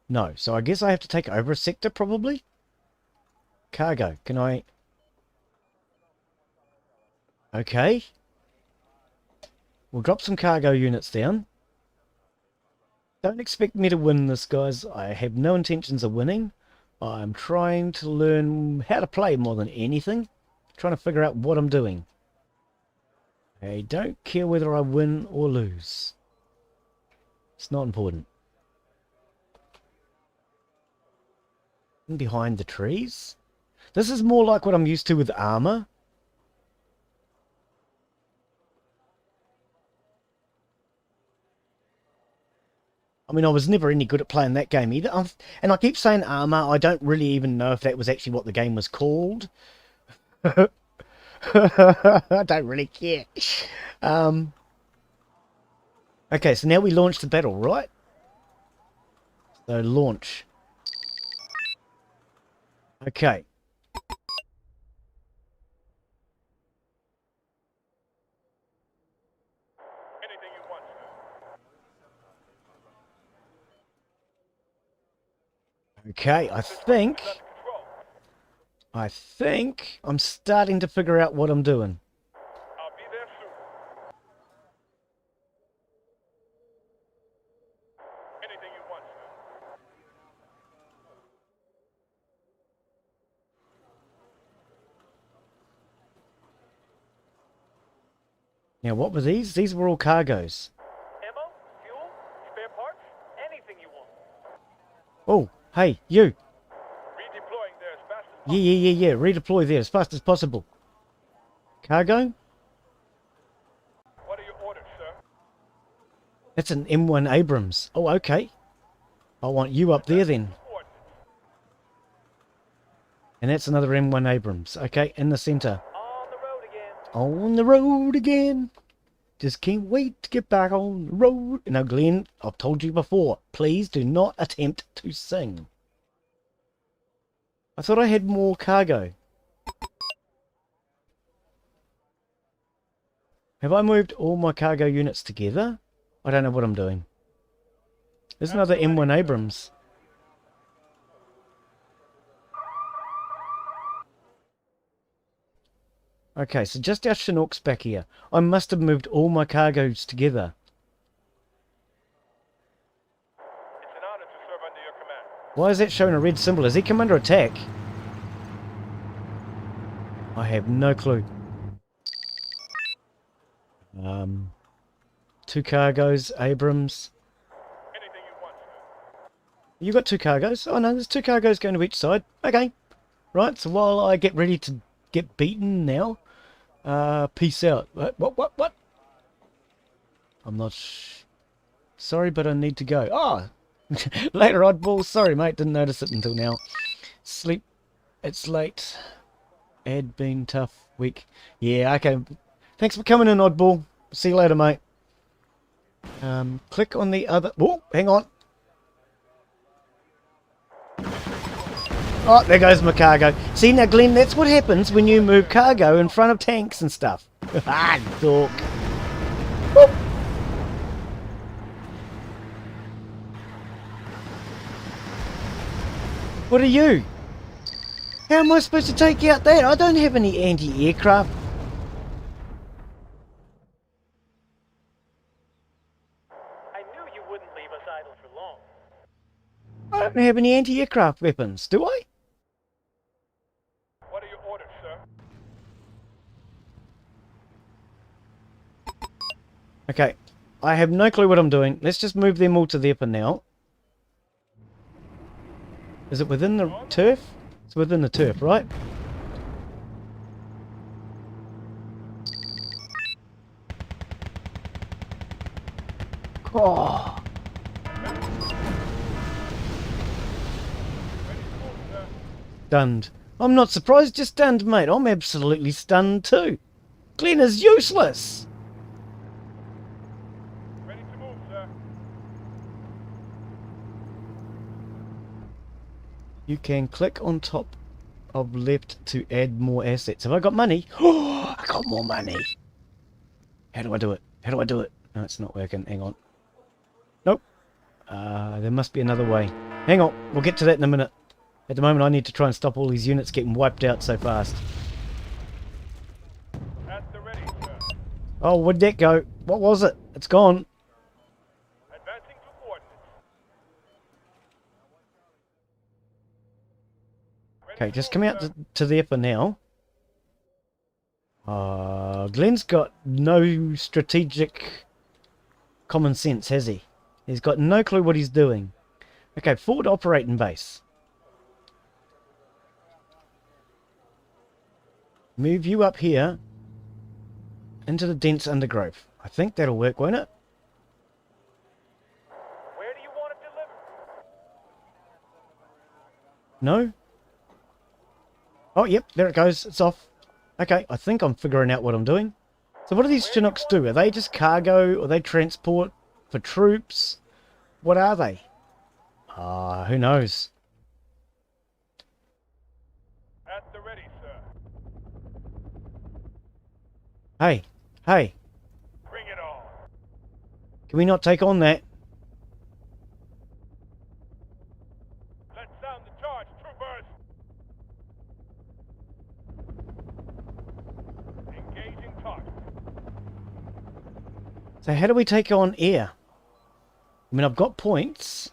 No, so I guess I have to take over a sector, probably? Cargo, can I... Okay. We'll drop some cargo units down. Don't expect me to win this, guys. I have no intentions of winning. I'm trying to learn how to play more than anything. Trying to figure out what I'm doing. I don't care whether I win or lose. It's not important. Behind the trees? This is more like what I'm used to with armor. I mean, I was never any good at playing that game either. And I keep saying armor. I don't really even know if that was actually what the game was called. I don't really care. Okay, so now we launch the battle, right? So launch. Okay. Okay, I think I'm starting to figure out what I'm doing. I'll be there soon. Anything you want, sir. Now, what were these? These were all cargoes. Ammo, fuel, spare parts, anything you want. Oh, hey, you. Redeploying there as fast as possible. Yeah. Redeploy there as fast as possible. Cargo? What are your orders, sir? That's an M1 Abrams. Oh, okay. I want you up there then. Coordinates. And that's another M1 Abrams. Okay, in the center. On the road again. On the road again. Just can't wait to get back on the road. Now, Glenn, I've told you before, please do not attempt to sing. I thought I had more cargo. Have I moved all my cargo units together? I don't know what I'm doing. There's another M1 Abrams. Okay, so just our Chinook's back here. I must have moved all my cargoes together. It's an honor to serve under your command. Why is that showing a red symbol? Has he come under attack? I have no clue. 2 cargoes, Abrams. Anything you want, sir. You got 2 cargoes? Oh no, there's 2 cargoes going to each side. Okay. Right, so while I get ready to get beaten now, peace out. What? I'm not sorry, but I need to go. Oh! Later, oddball. Sorry, mate. Didn't notice it until now. Sleep. It's late. Had been tough week. Yeah, okay. Thanks for coming in, oddball. See you later, mate. Click on the other... Oh, hang on. Oh, there goes my cargo. See, now, Glenn, that's what happens when you move cargo in front of tanks and stuff. Ah, dork. Whoop. What are you? How am I supposed to take out that? I don't have any anti-aircraft. I knew you wouldn't leave us idle for long. I don't have any anti-aircraft weapons, do I? What are your orders, sir? Okay, I have no clue what I'm doing. Let's just move them all to the upper now. Is it within the turf? It's within the turf, right? Oh. Stunned. I'm not surprised you're stunned, mate. I'm absolutely stunned too. Glen is useless. Ready to move, sir. You can click on top of left to add more assets. Have I got money? Oh, I got more money. How do I do it? How do I do it? No, it's not working. Hang on. Nope. There must be another way. Hang on. We'll get to that in a minute. At the moment, I need to try and stop all these units getting wiped out so fast. At the ready, sir. Oh, where'd that go? What was it? It's gone. Advancing to coordinates. Okay, just come out to the upper now. Glen's got no strategic common sense, has he? He's got no clue what he's doing. Okay, forward operating base. Move you up here into the dense undergrowth. I think that'll work, won't it? Where do you want it delivered? No? Oh, yep, there it goes. It's off. Okay, I think I'm figuring out what I'm doing. So what do these Chinooks do? Are they just cargo? Or are they transport for troops? What are they? Who knows? At the ready, sir. Hey, hey, Bring it on. can we not take on that? Let's sound the So how do we take on air? I mean, I've got points.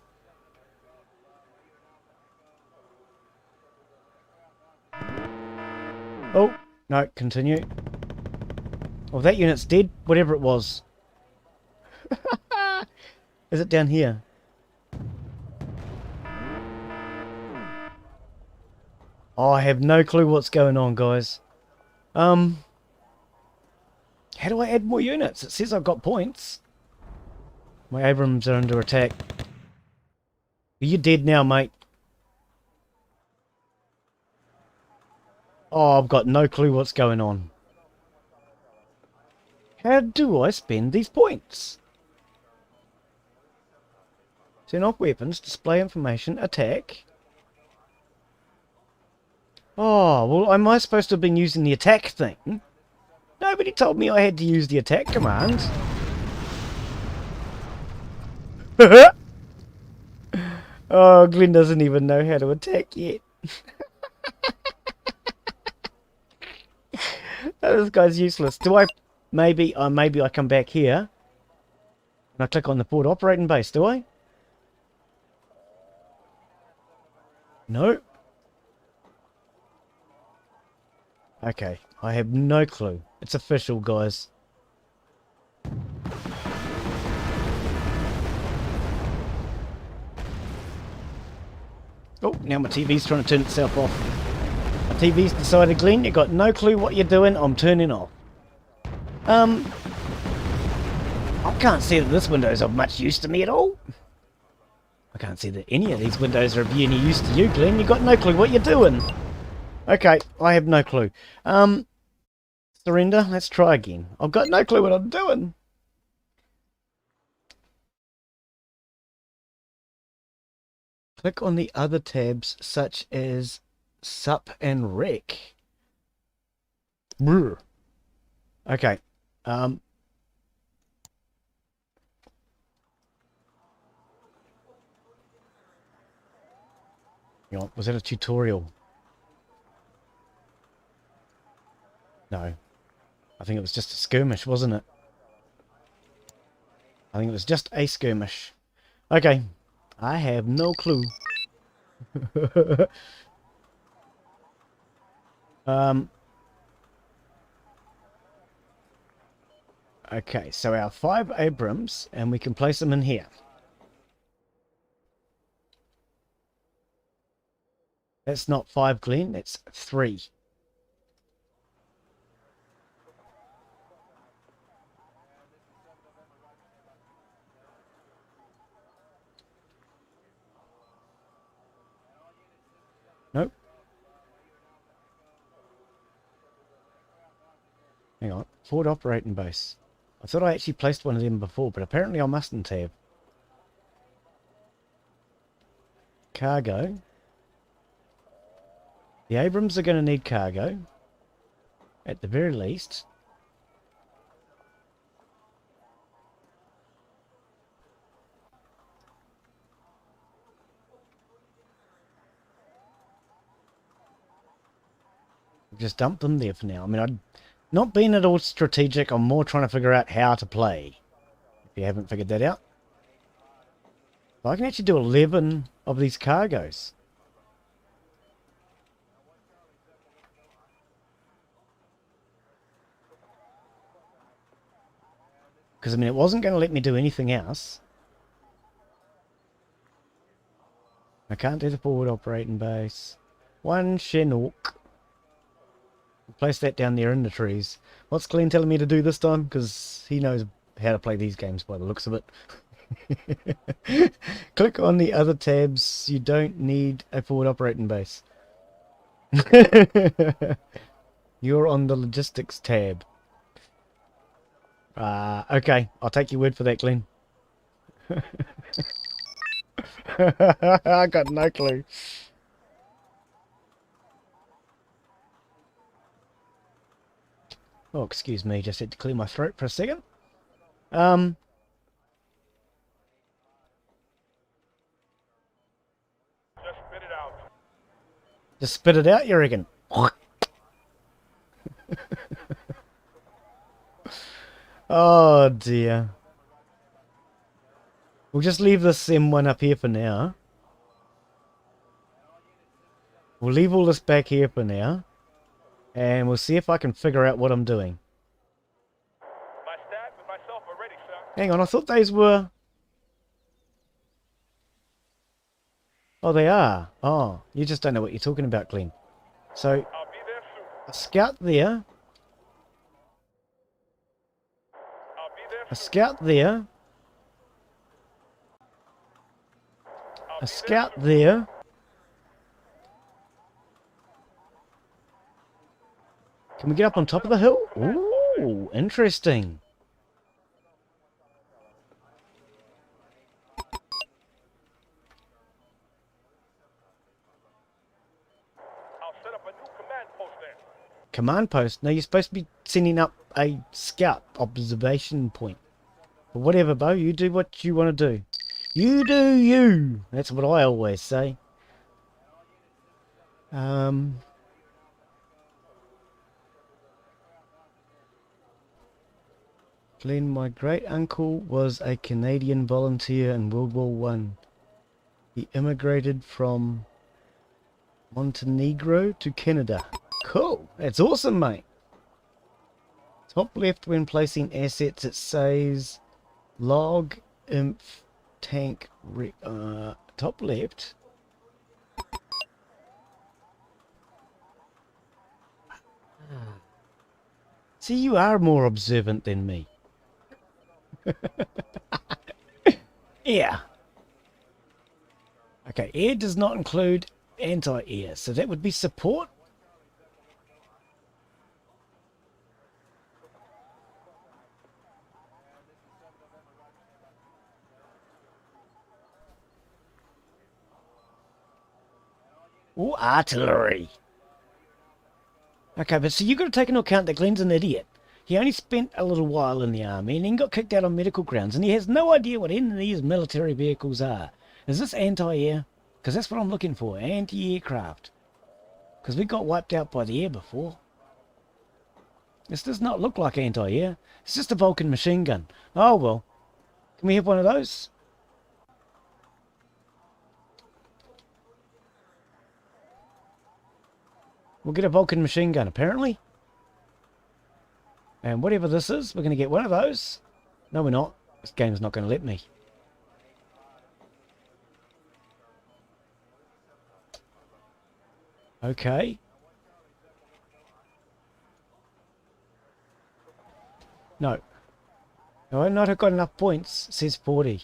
Oh, no, continue. Oh, that unit's dead, whatever it was. Is it down here? Oh, I have no clue what's going on, guys. How do I add more units? It says I've got points. My Abrams are under attack. You're dead now, mate. Oh, I've got no clue what's going on. How do I spend these points? Turn off weapons, display information, attack. Oh, well, am I supposed to have been using the attack thing? Nobody told me I had to use the attack command. Oh, Glen doesn't even know how to attack yet. This guy's useless. Do I... Maybe I come back here. And I click on the forward operating base, do I? No. Okay, I have no clue. It's official, guys. Oh, now my TV's trying to turn itself off. My TV's decided, Glen, you got no clue what you're doing, I'm turning off. I can't see that this window's of much use to me at all. I can't see that any of these windows are of any use to you, Glen. You got no clue what you're doing. Okay, I have no clue. Surrender, let's try again. I've got no clue what I'm doing. Click on the other tabs such as Sup and Rec. Brr. Okay. You know, was that a tutorial? No. I think it was just a skirmish, wasn't it? I think it was just a skirmish. Okay. I have no clue. Okay, so our 5 Abrams, and we can place them in here. That's not 5, Glen, that's 3. Nope. Hang on. Forward operating base. I thought I actually placed one of them before, but apparently I mustn't have. Cargo. The Abrams are going to need cargo. At the very least. Just dump them there for now. I mean, I'm not being at all strategic. I'm more trying to figure out how to play. If you haven't figured that out. I can actually do 11 of these cargoes. Because, I mean, it wasn't going to let me do anything else. I can't do the forward operating base. 1 Chinook. Place that down there in the trees. What's Glen telling me to do this time? Because he knows how to play these games by the looks of it. Click on the other tabs. You don't need a forward operating base. You're on the logistics tab. Okay. I'll take your word for that, Glen. I got no clue. Oh, excuse me, just had to clear my throat for a second. Just spit it out. Just spit it out, you reckon? Oh dear. We'll just leave this M1 up here for now. We'll leave all this back here for now. And we'll see if I can figure out what I'm doing. My stat and myself are ready, sir. Hang on, I thought those were... Oh, they are. Oh, you just don't know what you're talking about, Glen. So, I'll be there soon. a scout there. I'll be there A soon. scout there. I'll A be scout there there. Can we get up on top of the hill? Ooh, interesting. I'll set up a new command post there. Command post? No, you're supposed to be sending up a scout observation point. But whatever, Bo, you do what you want to do. You do you. That's what I always say. Glen, my great uncle was a Canadian volunteer in World War One. He immigrated from Montenegro to Canada. Cool. That's awesome, mate. Top left when placing assets, it says log inf tank top left. See, you are more observant than me. Yeah. Okay, air does not include anti-air, so that would be support. Ooh, artillery. Okay, but so you've got to take into account that Glen's an idiot. He only spent a little while in the army and then got kicked out on medical grounds, and he has no idea what any of these military vehicles are. Is this anti-air? Because that's what I'm looking for, anti-aircraft. Because we got wiped out by the air before. This does not look like anti-air. It's just a Vulcan machine gun. Oh well. Can we have one of those? We'll get a Vulcan machine gun, apparently. And whatever this is, we're going to get one of those. No, we're not. This game's not going to let me. Okay. No. No, I've not got enough points. It says 40.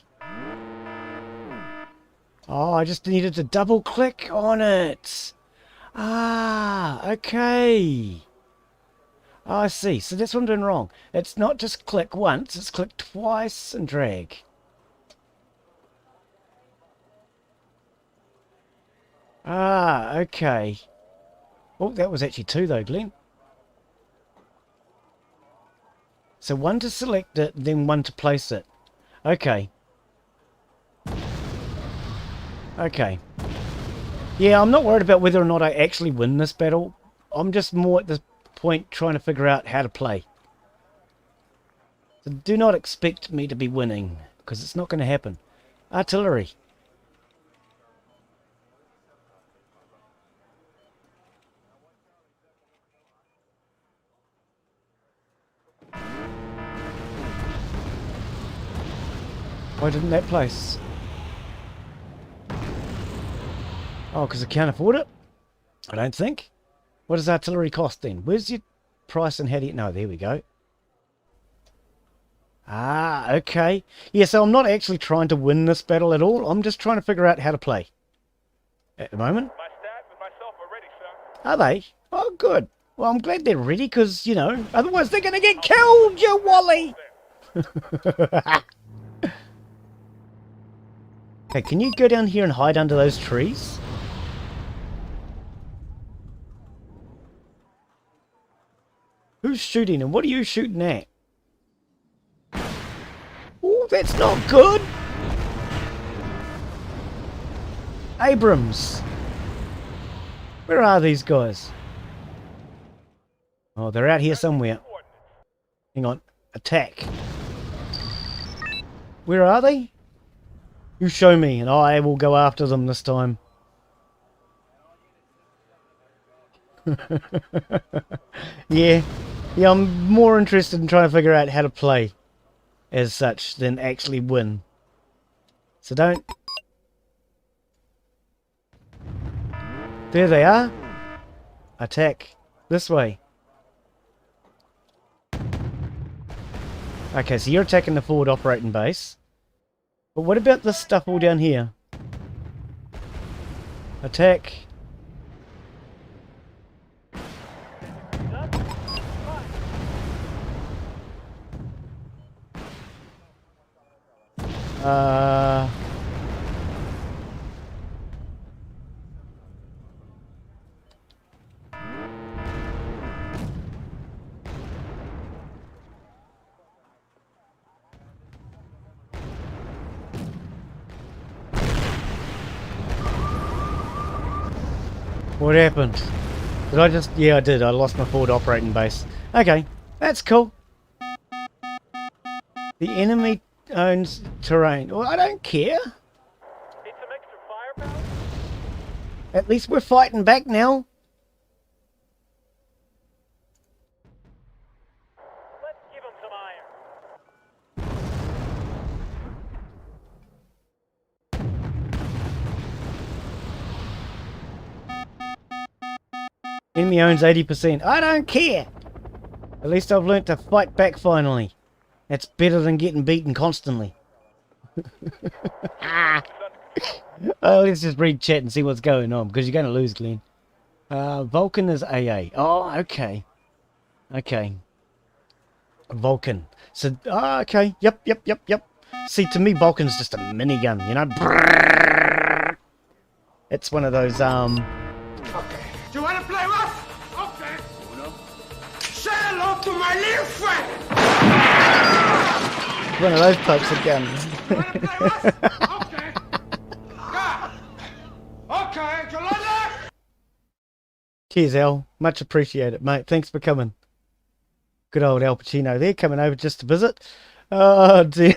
Oh, I just needed to double click on it. Ah, okay. Oh, I see. So that's what I'm doing wrong. It's not just click once, it's click twice and drag. Ah, okay. Oh, that was actually two though, Glen. So one to select it, then one to place it. Okay. Okay. Yeah, I'm not worried about whether or not I actually win this battle. I'm just more at this point trying to figure out how to play. So do not expect me to be winning, because it's not going to happen. Artillery. Why didn't that place? Oh, because I can't afford it? I don't think. What does artillery cost then? Where's your price and how do you... No, there we go. Ah, okay. Yeah, so I'm not actually trying to win this battle at all. I'm just trying to figure out how to play. At the moment. My stat and myself are ready, sir. Are they? Oh, good. Well, I'm glad they're ready because, you know, otherwise they're going to get killed, you wally! Okay, can you go down here and hide under those trees? Who's shooting and what are you shooting at? Oh, that's not good! Abrams! Where are these guys? Oh, they're out here somewhere. Hang on. Attack. Where are they? You show me, and I will go after them this time. Yeah. Yeah, I'm more interested in trying to figure out how to play as such than actually win. So don't... There they are. Attack. This way. Okay, so you're attacking the forward operating base. But what about this stuff all down here? Attack. What happened? Did I just... Yeah, I did. I lost my forward operating base. Okay, that's cool. The enemy owns terrain. Well, I don't care. Need some extra firepower? At least we're fighting back now. Let's give him some iron. Enemy owns 80%. I don't care. At least I've learnt to fight back finally. That's better than getting beaten constantly. Oh, let's just read chat and see what's going on, because you're going to lose, Glen. Vulcan is AA. Oh, okay. Okay. Vulcan. So, okay. Yep. See, to me, Vulcan's just a minigun, you know? It's one of those, Okay. Do you want to play rough? Okay. Say hello to my little friend. one of those types of guns. You want to play rough? Okay. Yeah. Okay. Do you like that? Cheers, Al. Much appreciated, mate. Thanks for coming. Good old Al Pacino there, coming over just to visit. Oh, dear.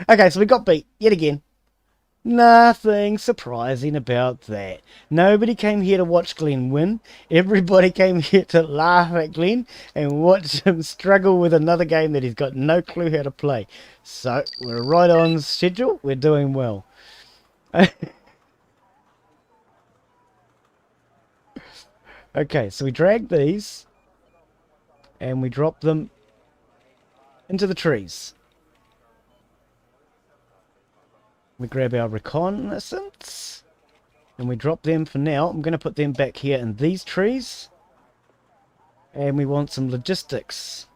Okay, so we got beat yet again. Nothing surprising about that. Nobody came here to watch Glen win. Everybody came here to laugh at Glen and watch him struggle with another game that he's got no clue how to play. So, we're right on schedule. We're doing well. Okay, so we drag these and we drop them into the trees. We grab our reconnaissance and we drop them for now. I'm going to put them back here in these trees. And we want some logistics.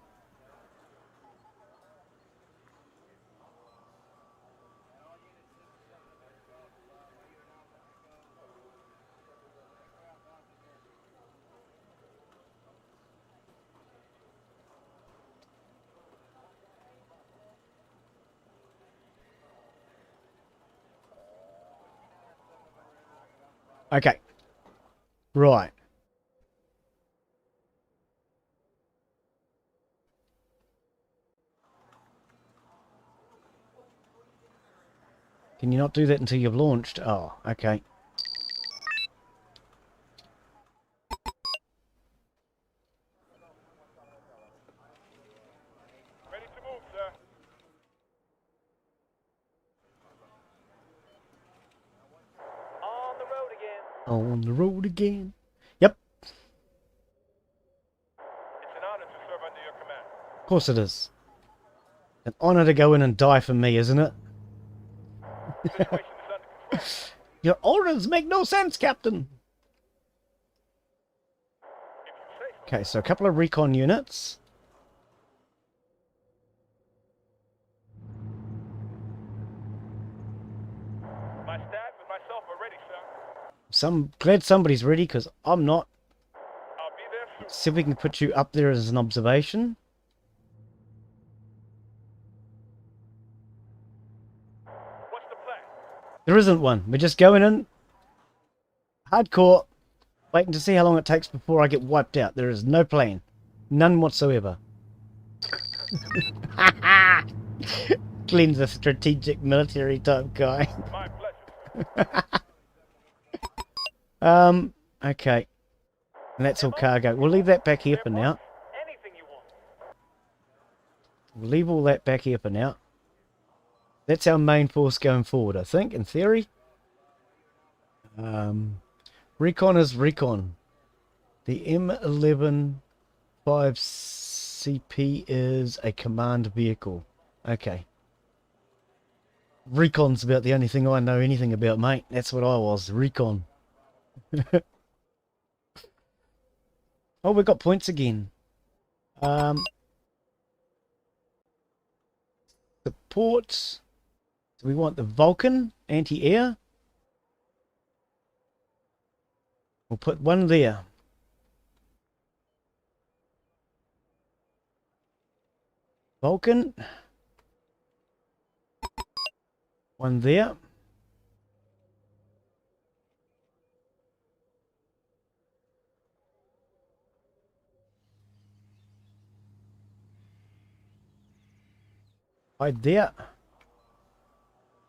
Okay. Right. Can you not do that until you've launched? Oh, okay. Ready to move, sir. On the road again. On the road again. Yep. It's an honor to serve under your command. Of course it is. An honor to go in and die for me, isn't it? Situation is under control. Your orders make no sense, Captain. If you say so. Okay, so a couple of recon units. My staff and myself are ready, sir. Glad somebody's ready, because I'm not. I'll be there soon. See if we can put you up there as an observation. What's the plan? There isn't one. We're just going in. Hardcore. Waiting to see how long it takes before I get wiped out. There is no plan. None whatsoever. Glenn's a strategic military type guy. My pleasure. Okay. And that's all cargo. We'll leave that back here for now. Anything you want. We'll leave all that back here for now. That's our main force going forward, I think, in theory. Recon is recon. The M11 5CP is a command vehicle. Okay. Recon's about the only thing I know anything about, mate. That's what I was, recon. Oh, we got points again. Support. So we want the Vulcan anti-air. We'll put one there. Vulcan. One there. Hide there.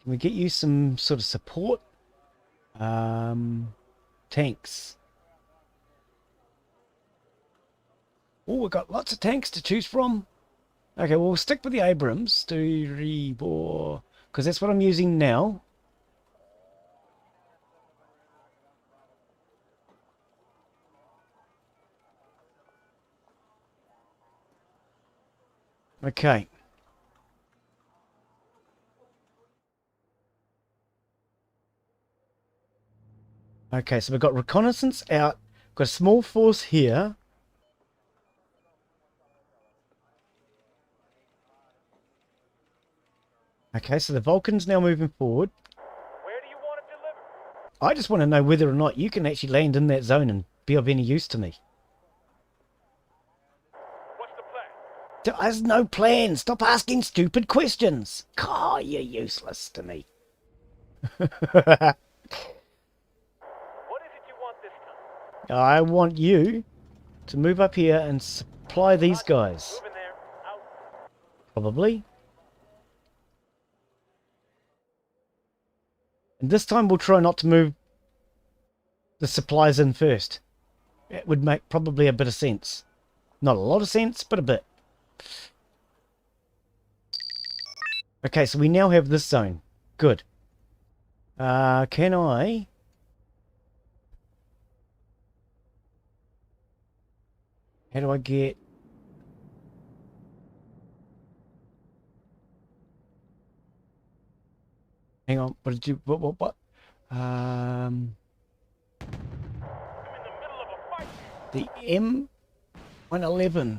Can we get you some sort of support? Tanks. Oh, we've got lots of tanks to choose from. Okay, well, we'll stick with the Abrams. 2, 3, 4, because that's what I'm using now. Okay. Okay, so we've got reconnaissance out. Got a small force here. Okay, so the Vulcan's now moving forward. Where do you want it delivered? I just want to know whether or not you can actually land in that zone and be of any use to me. What's the plan? There's no plan. Stop asking stupid questions. God, you're useless to me. What is it you want this time? I want you to move up here and supply these guys. Moving there. Out. Probably. And this time we'll try not to move the supplies in first. It would make probably a bit of sense. Not a lot of sense, but a bit. Okay, so we now have this zone. Good. Can I... How do I get... Hang on, what did you... What? I'm in the middle of a fight. The M111.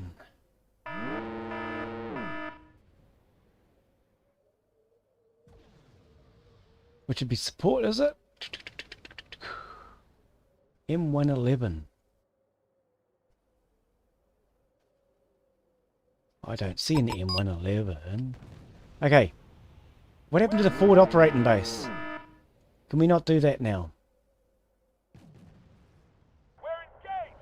Which would be support, is it? M111. I don't see an M111. Okay. What happened to the forward operating base? Can we not do that now? We're engaged.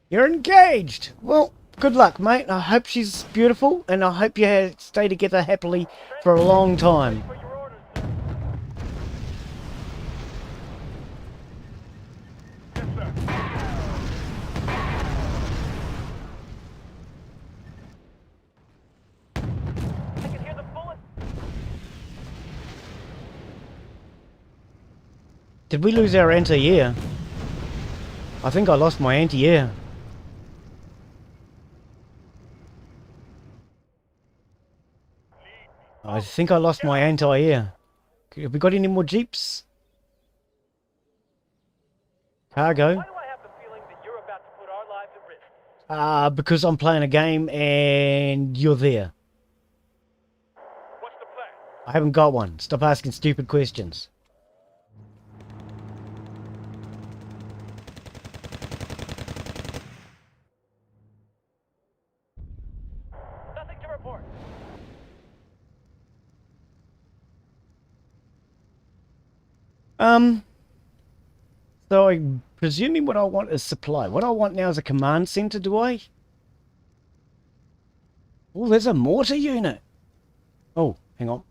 You're engaged! Well, good luck, mate. I hope she's beautiful, and I hope you stay together happily for a long time. For your orders, sir. Yes, sir. I can hear the bullet. Did we lose our anti-air? I think I lost my anti-air. I think I lost my anti-air. Have we got any more jeeps? Cargo. Why do I have the feeling that you're about to put our lives at risk? Because I'm playing a game and you're there. What's the plan? I haven't got one. Stop asking stupid questions. Nothing to report. So I'm presuming what I want is supply. What I want now is a command center, do I? Oh, there's a mortar unit. Oh, Hang on.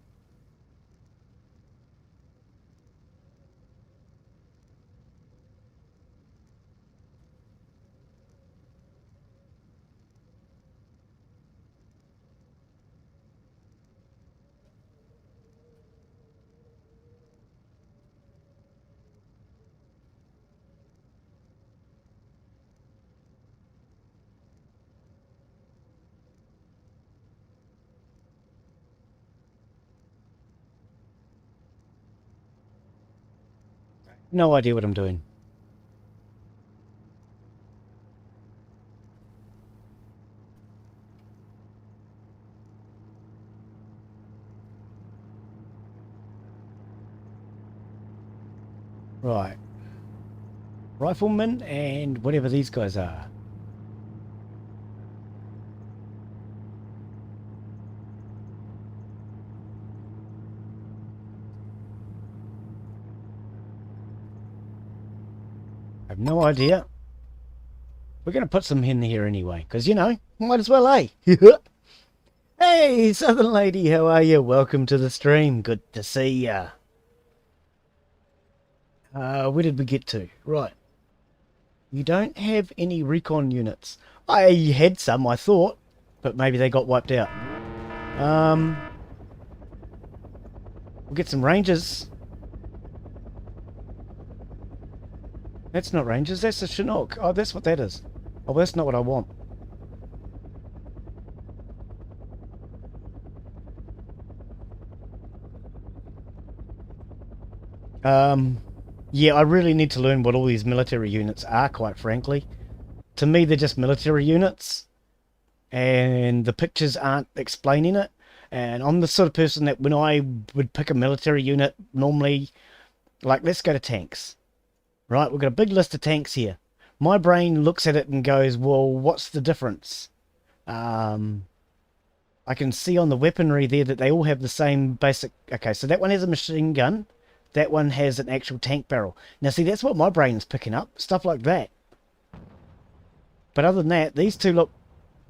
No idea what I'm doing. Right. Riflemen and whatever these guys are. I have no idea. We're going to put some in here anyway, because, you know, might as well, eh? Hey, Southern Lady, how are you? Welcome to the stream. Good to see ya. Where did we get to? Right. You don't have any recon units. I had some, I thought, but maybe they got wiped out. We'll get some rangers. That's not rangers, that's a Chinook. Oh, that's what that is. Oh, that's not what I want. Yeah, I really need to learn what all these military units are, quite frankly. To me, they're just military units, and the pictures aren't explaining it. And I'm the sort of person that when I would pick a military unit, normally, like, let's go to tanks. Right, we've got a big list of tanks here. My brain looks at it and goes, well, what's the difference? I can see on the weaponry there that they all have the same basic... Okay, so that one has a machine gun. That one has an actual tank barrel. Now, see, that's what my brain's picking up. Stuff like that. But other than that, these two look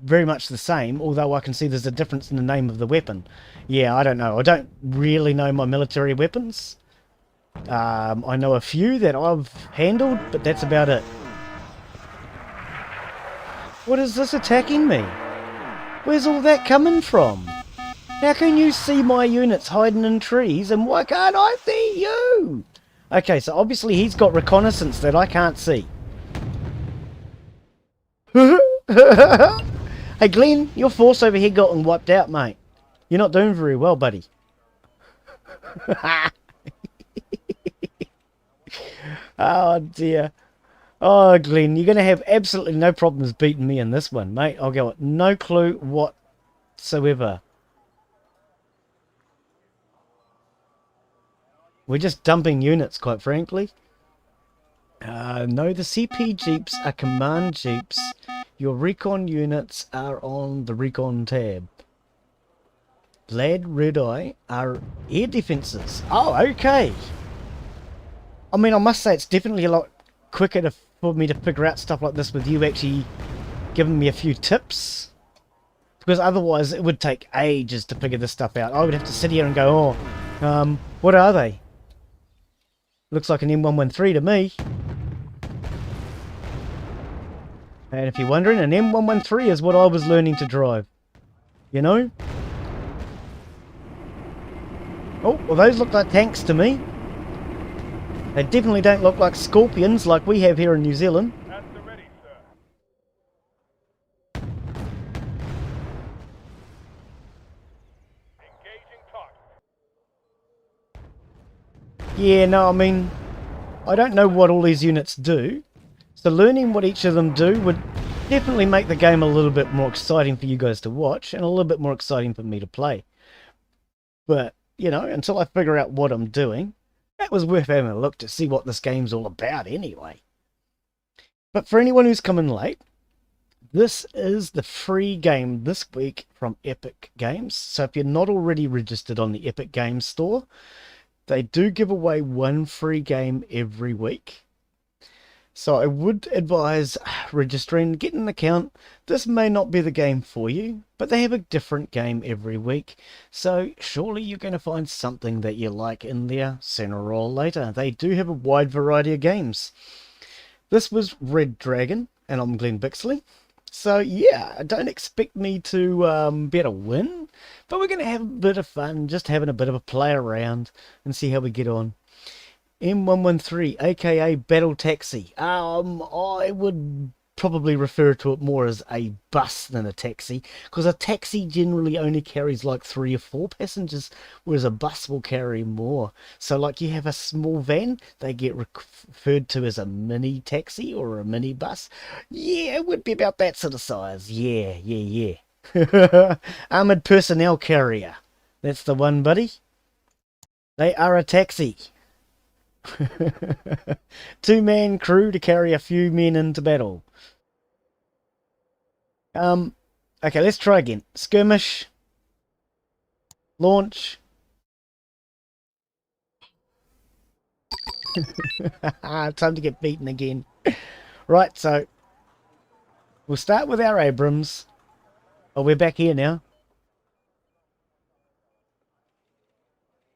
very much the same, although I can see there's a difference in the name of the weapon. Yeah, I don't know. I don't really know my military weapons. I know a few that I've handled, but that's about it. What is this attacking me? Where's all that coming from? How can you see my units hiding in trees, and why can't I see you? Okay, so obviously he's got reconnaissance that I can't see. Hey Glen, your force over here got wiped out, mate. You're not doing very well, buddy. Oh dear. Oh Glen, you're going to have absolutely no problems beating me in this one, mate. I'll go, no clue whatsoever. We're just dumping units, quite frankly. No, the CP Jeeps are command Jeeps. Your recon units are on the recon tab. Lad Red Eye are air defences. Oh, okay. I mean, I must say it's definitely a lot quicker for me to figure out stuff like this with you actually giving me a few tips. Because otherwise it would take ages to figure this stuff out. I would have to sit here and go, oh, what are they? Looks like an M113 to me. And if you're wondering, an M113 is what I was learning to drive. You know? Oh, well those look like tanks to me. They definitely don't look like scorpions like we have here in New Zealand. At the ready, sir. Engaging target. Yeah, no, I mean, I don't know what all these units do. So learning what each of them do would definitely make the game a little bit more exciting for you guys to watch and a little bit more exciting for me to play. But, you know, until I figure out what I'm doing, that was worth having a look to see what this game's all about anyway. But for anyone who's coming late, this is the free game this week from Epic Games. So if you're not already registered on the Epic Games store, they do give away one free game every week. So I would advise registering, getting an account. This may not be the game for you, but they have a different game every week. So surely you're going to find something that you like in there sooner or later. They do have a wide variety of games. This was Red Dragon, and I'm Glen Bixley. So yeah, don't expect me to be able to win, but we're going to have a bit of fun, just having a bit of a play around and see how we get on. M113, aka Battle Taxi. I would probably refer to it more as a bus than a taxi, because a taxi generally only carries like 3 or 4 passengers, whereas a bus will carry more. So like you have a small van, they get referred to as a mini taxi or a mini bus. Yeah, it would be about that sort of size. Yeah. Armored personnel carrier. That's the one, buddy. They are a taxi. 2-man crew to carry a few men into battle. Okay, let's try again. Skirmish. Launch. Time to get beaten again. Right, so we'll start with our Abrams. Oh, we're back here now.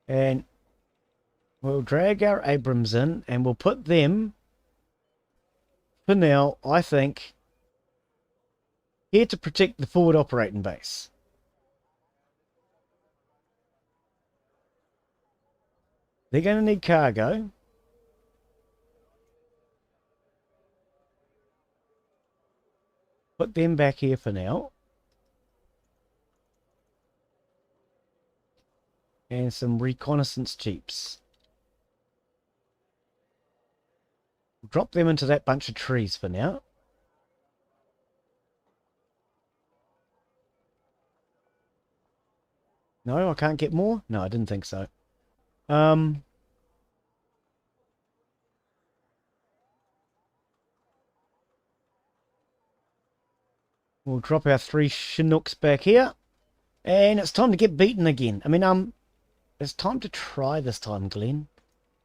And we'll drag our Abrams in and we'll put them, for now, I think, here to protect the forward operating base. They're going to need cargo. Put them back here for now. And some reconnaissance jeeps. Drop them into that bunch of trees for now. No, I can't get more? No, I didn't think so. We'll drop our 3 Chinooks back here. And it's time to get beaten again. I mean, it's time to try this time, Glen.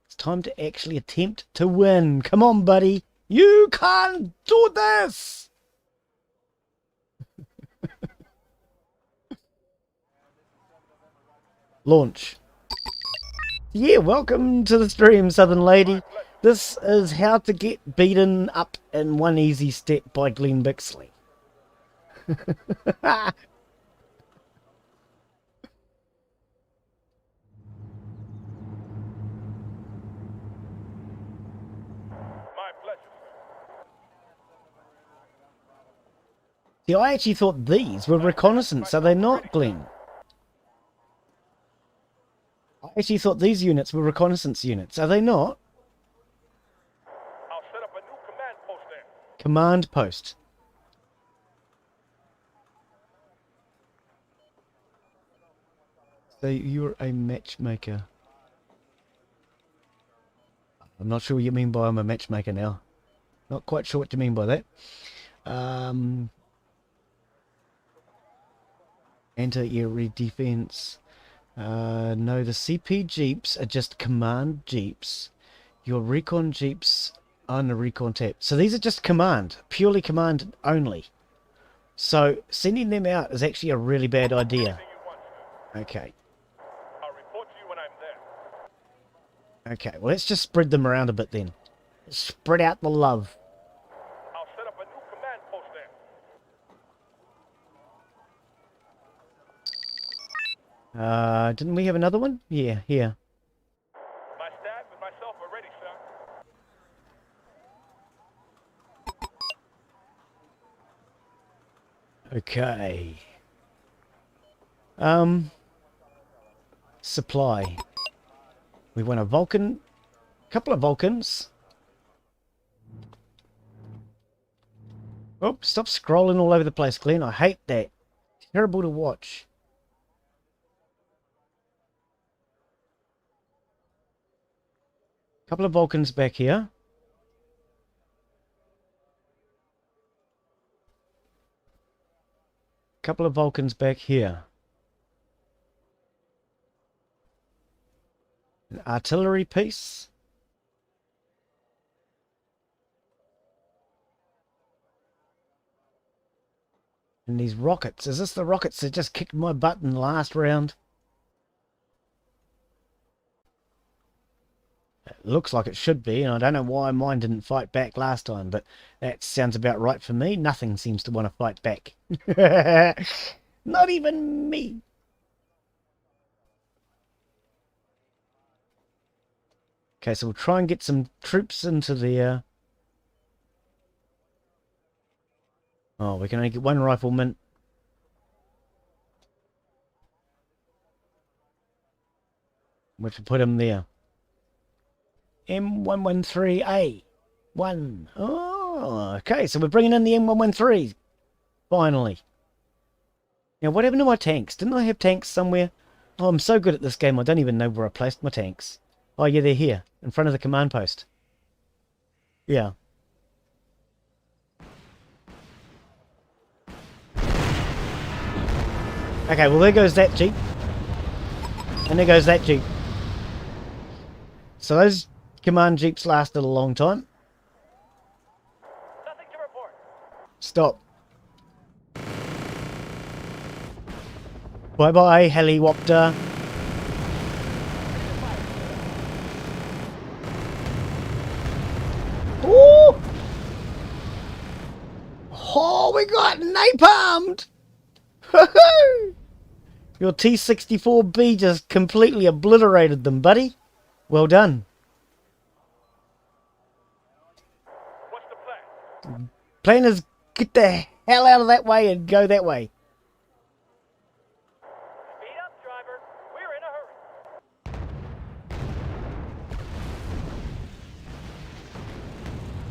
It's time to actually attempt to win. Come on, buddy. You can do this! Launch. Yeah, welcome to the stream, Southern Lady. This is how to get beaten up in one easy step by Glen Bixley. See, I actually thought these were reconnaissance, are they not, Glen? I actually thought these units were reconnaissance units, are they not? I'll set up a new command post there. Command post. So you're a matchmaker. I'm not sure what you mean by I'm a matchmaker now. Not quite sure what you mean by that. Anti-air defense. No, the CP jeeps are just command jeeps. Your recon jeeps are on the recon tab. So these are just command, purely command only. So sending them out is actually a really bad idea. Okay. I'll report to you when I'm there. Okay, well let's just spread them around a bit then. Spread out the love. I'll set up a new command post there. Didn't we have another one? Yeah, here. My staff and myself are ready, sir. Okay. Supply. We want a Vulcan, couple of Vulcans. Oh, stop scrolling all over the place, Glen. I hate that. Terrible to watch. Couple of Vulcans back here. Couple of Vulcans back here. An artillery piece. And these rockets. Is this the rockets that just kicked my butt in the last round? It looks like it should be, and I don't know why mine didn't fight back last time, but that sounds about right for me. Nothing seems to want to fight back. Not even me. Okay, so we'll try and get some troops into the... Oh, we can only get one rifleman. We have to put him there. M113A. 1. Oh, okay, so we're bringing in the M113. Finally. Now, what happened to my tanks? Didn't I have tanks somewhere? Oh, I'm so good at this game, I don't even know where I placed my tanks. Oh, yeah, they're here, in front of the command post. Yeah. Okay, well, there goes that Jeep. And there goes that Jeep. So those command Jeeps lasted a long time. Nothing to report. Stop. Bye-bye, helicopter. Ooh! Oh, we got napalmed! Your T-64B just completely obliterated them, buddy. Well done. What's the plan? Plan is get the hell out of that way and go that way. Speed up, driver. We're in a hurry.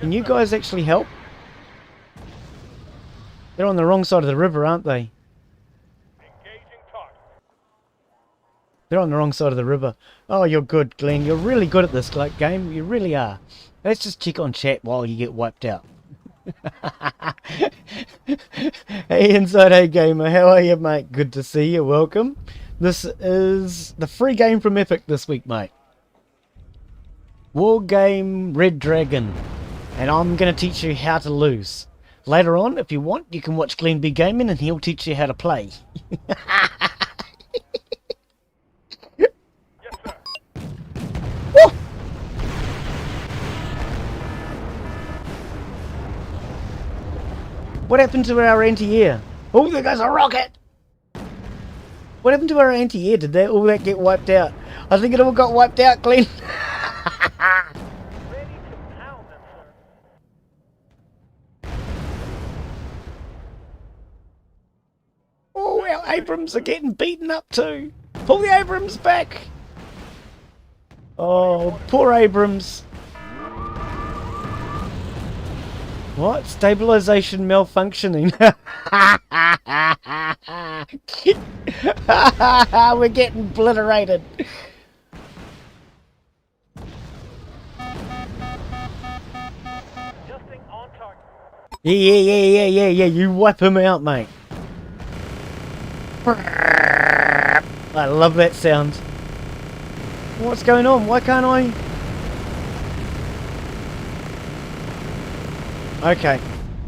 Can you guys actually help? They're on the wrong side of the river, aren't they? Engaging target. They're on the wrong side of the river. Oh, you're good, Glen. You're really good at this game. You really are. Let's just check on chat while you get wiped out. Hey, Inside Hey Gamer. How are you, mate? Good to see you. Welcome. This is the free game from Epic this week, mate. Wargame Red Dragon. And I'm going to teach you how to lose. Later on, if you want, you can watch Glen be gaming and he'll teach you how to play. Yes, sir. Woo! What happened to our anti-air? Oh, there goes a rocket! What happened to our anti-air? Did that all that get wiped out? I think it all got wiped out, Glen. Ready to pound them, sir. Oh, our Abrams are getting beaten up too. Pull the Abrams back. Oh, poor Abrams. What? Stabilization malfunctioning. We're getting obliterated. Adjusting on target. Yeah. You wipe him out, mate. I love that sound. What's going on? Why can't I? Okay.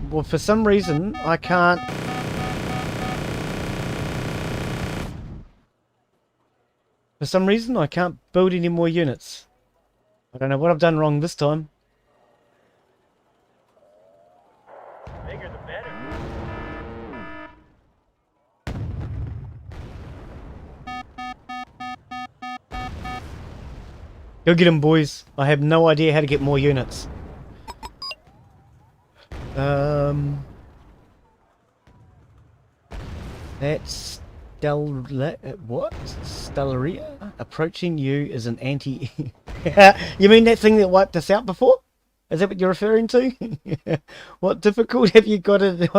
Well, for some reason, I can't... For some reason, I can't build any more units. I don't know what I've done wrong this time. Bigger the better. Go get him, boys. I have no idea how to get more units. That's what? Stellaria? Approaching you is an anti... You mean that thing that wiped us out before? Is that what you're referring to? What difficult have you got it?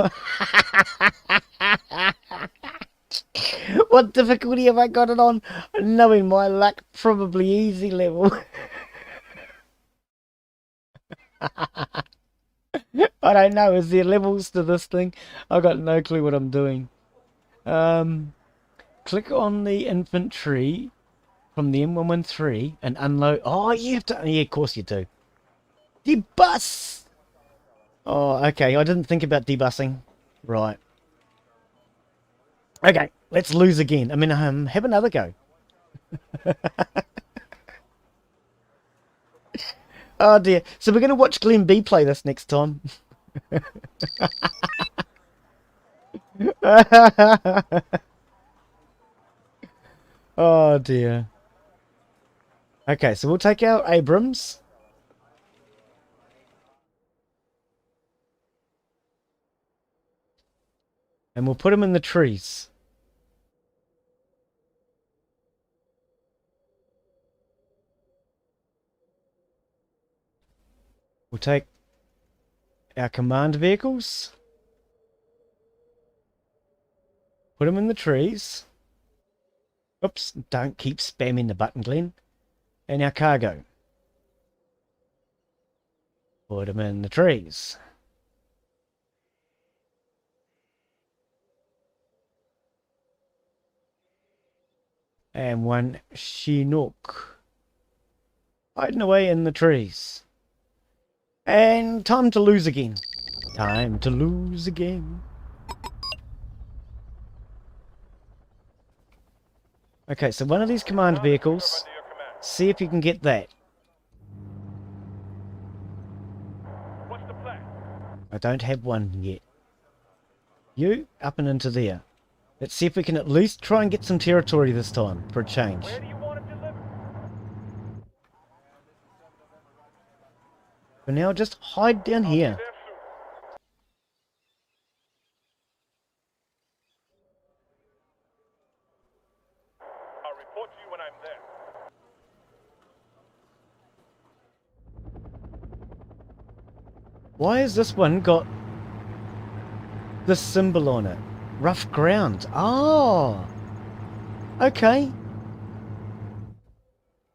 What difficulty have I got it on? Knowing my luck, probably easy level. I don't know. Is there levels to this thing? I've got no clue what I'm doing. Click on the infantry from the M113 and unload. Oh, you have to. Yeah, of course you do. Debus! Oh, okay. I didn't think about debussing. Right. Okay, let's lose again. I mean, have another go. Oh dear. So we're going to watch Glen B play this next time. Oh dear. Okay, so we'll take our Abrams. And we'll put them in the trees. We'll take our command vehicles. Put them in the trees. Oops, don't keep spamming the button, Glen. And our cargo. Put them in the trees. And one Chinook. Hiding away in the trees. And time to lose again. Time to lose again. Okay, so one of these command vehicles. See if you can get that. What's the plan? I don't have one yet. You, up and into there. Let's see if we can at least try and get some territory this time, for a change. Where do you want it delivered? For now, just hide down here. There soon. I'll report to you when I'm there. Why has this one got this symbol on it? Rough ground. Oh! Okay.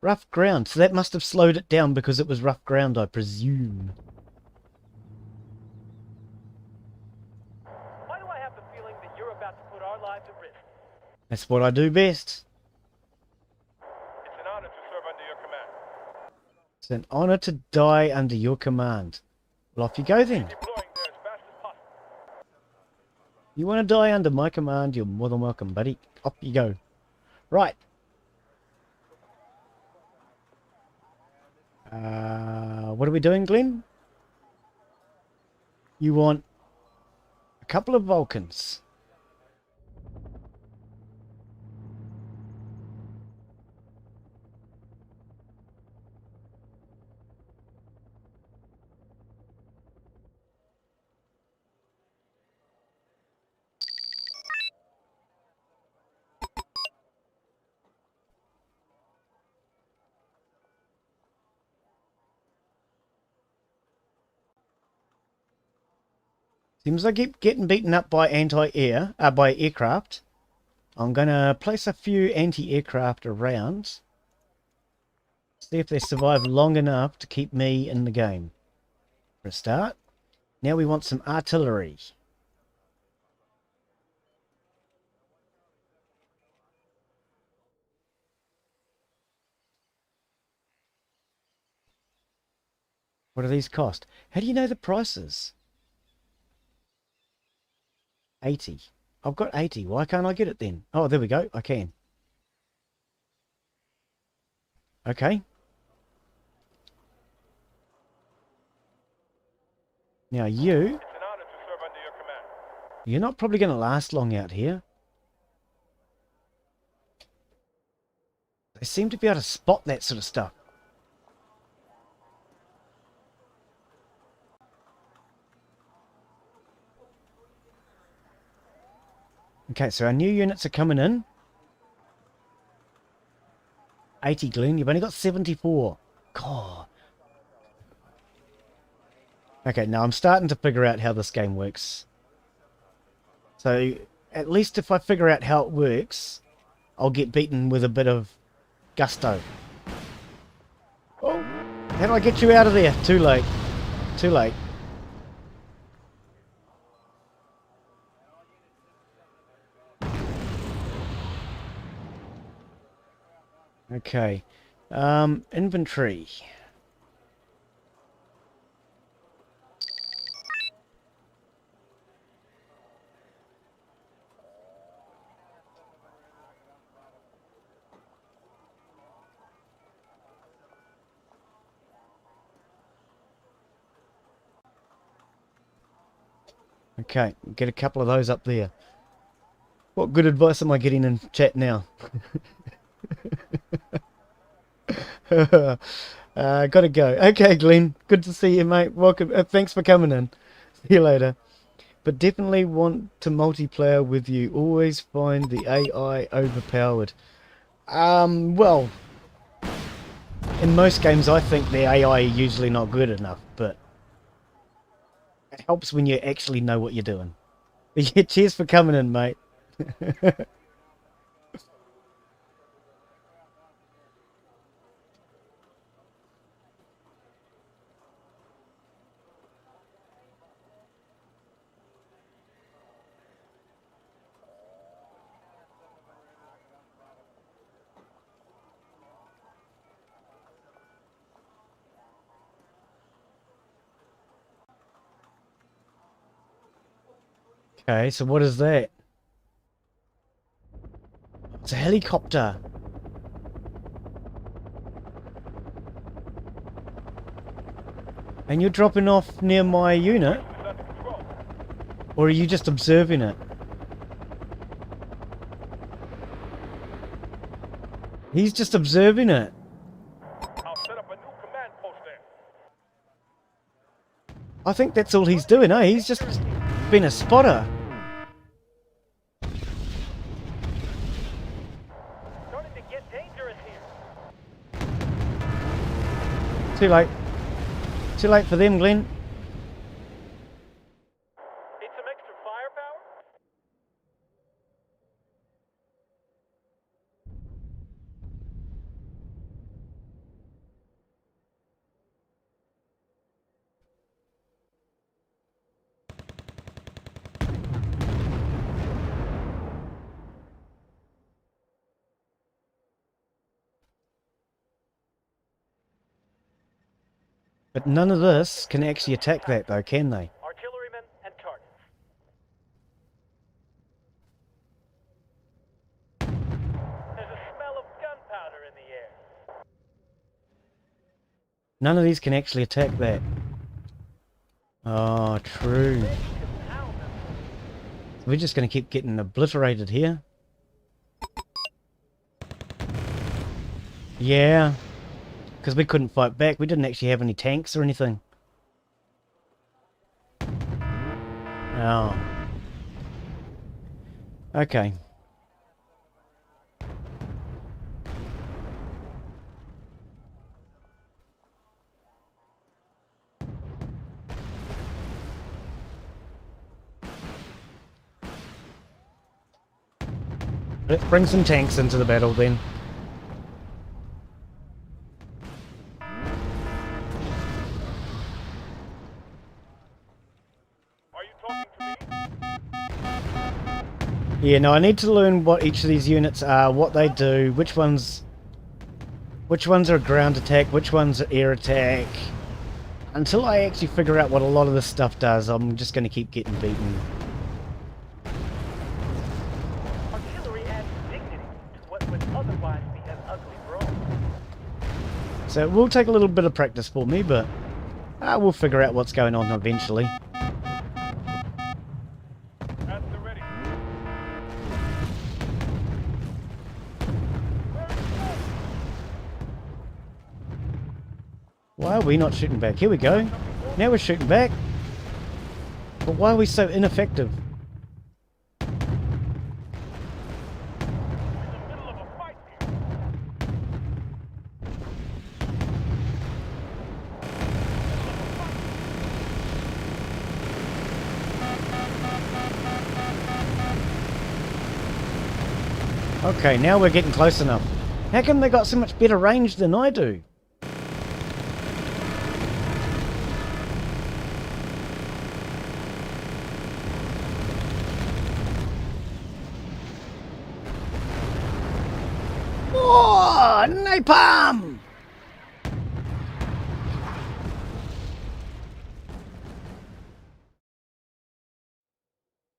Rough ground. So that must have slowed it down because it was rough ground, I presume. Why do I have the feeling that you're about to put our lives at risk? That's what I do best. It's an honor to serve under your command. It's an honor to die under your command. Well, off you go then. Deploying there as fast as possible. You want to die under my command, you're more than welcome, buddy. Off you go. Right. What are we doing, Glen? You want a couple of Vulcans. Seems I keep getting beaten up by by aircraft. I'm gonna place a few anti-aircraft around. See if they survive long enough to keep me in the game. For a start. Now we want some artillery. What do these cost? How do you know the prices? 80. I've got 80. Why can't I get it then? Oh, there we go. I can. Okay. Now you... It's an honor to serve under your command. You're not probably going to last long out here. They seem to be able to spot that sort of stuff. Okay, so our new units are coming in. 80, Glen. You've only got 74. God. Okay, now I'm starting to figure out how this game works. So, at least if I figure out how it works, I'll get beaten with a bit of gusto. Oh, how do I get you out of there? Too late. Too late. Okay. Inventory. Okay, get a couple of those up there. What good advice am I getting in chat now? Gotta go. Okay, Glenn. Good to see you, mate. Welcome. Thanks for coming in. See you later. But definitely want to multiplayer with you. Always find the AI overpowered. Well, in most games I think the AI are usually not good enough, but it helps when you actually know what you're doing. Yeah, cheers for coming in, mate. Okay, so what is that? It's a helicopter. And you're dropping off near my unit? Or are you just observing it? He's just observing it. I'll set up a new command post there. I think that's all he's doing, eh? He's just been a spotter. Starting to get dangerous here. Too late. Too late for them, Glenn. Need some extra firepower? But none of this can actually attack that though, can they? Artillerymen and targets. There's a smell of gunpowder in the air. None of these can actually attack that. Oh, true. They can pound them. We're just going to keep getting obliterated here. Yeah. Because we couldn't fight back. We didn't actually have any tanks or anything. Oh. Okay. Let's bring some tanks into the battle then. Are you talking to me? Yeah, no, I need to learn what each of these units are, what they do, which ones are ground attack, which ones are air attack. Until I actually figure out what a lot of this stuff does, I'm just going to keep getting beaten. Artillery adds dignity to what would otherwise be an ugly brawl. So it will take a little bit of practice for me, but we'll figure out what's going on eventually. At the ready. Why are we not shooting back? Here we go. Now we're shooting back. But why are we so ineffective? In the middle of a fight here. Okay, now we're getting close enough. How come they got so much better range than I do? Oh, napalm!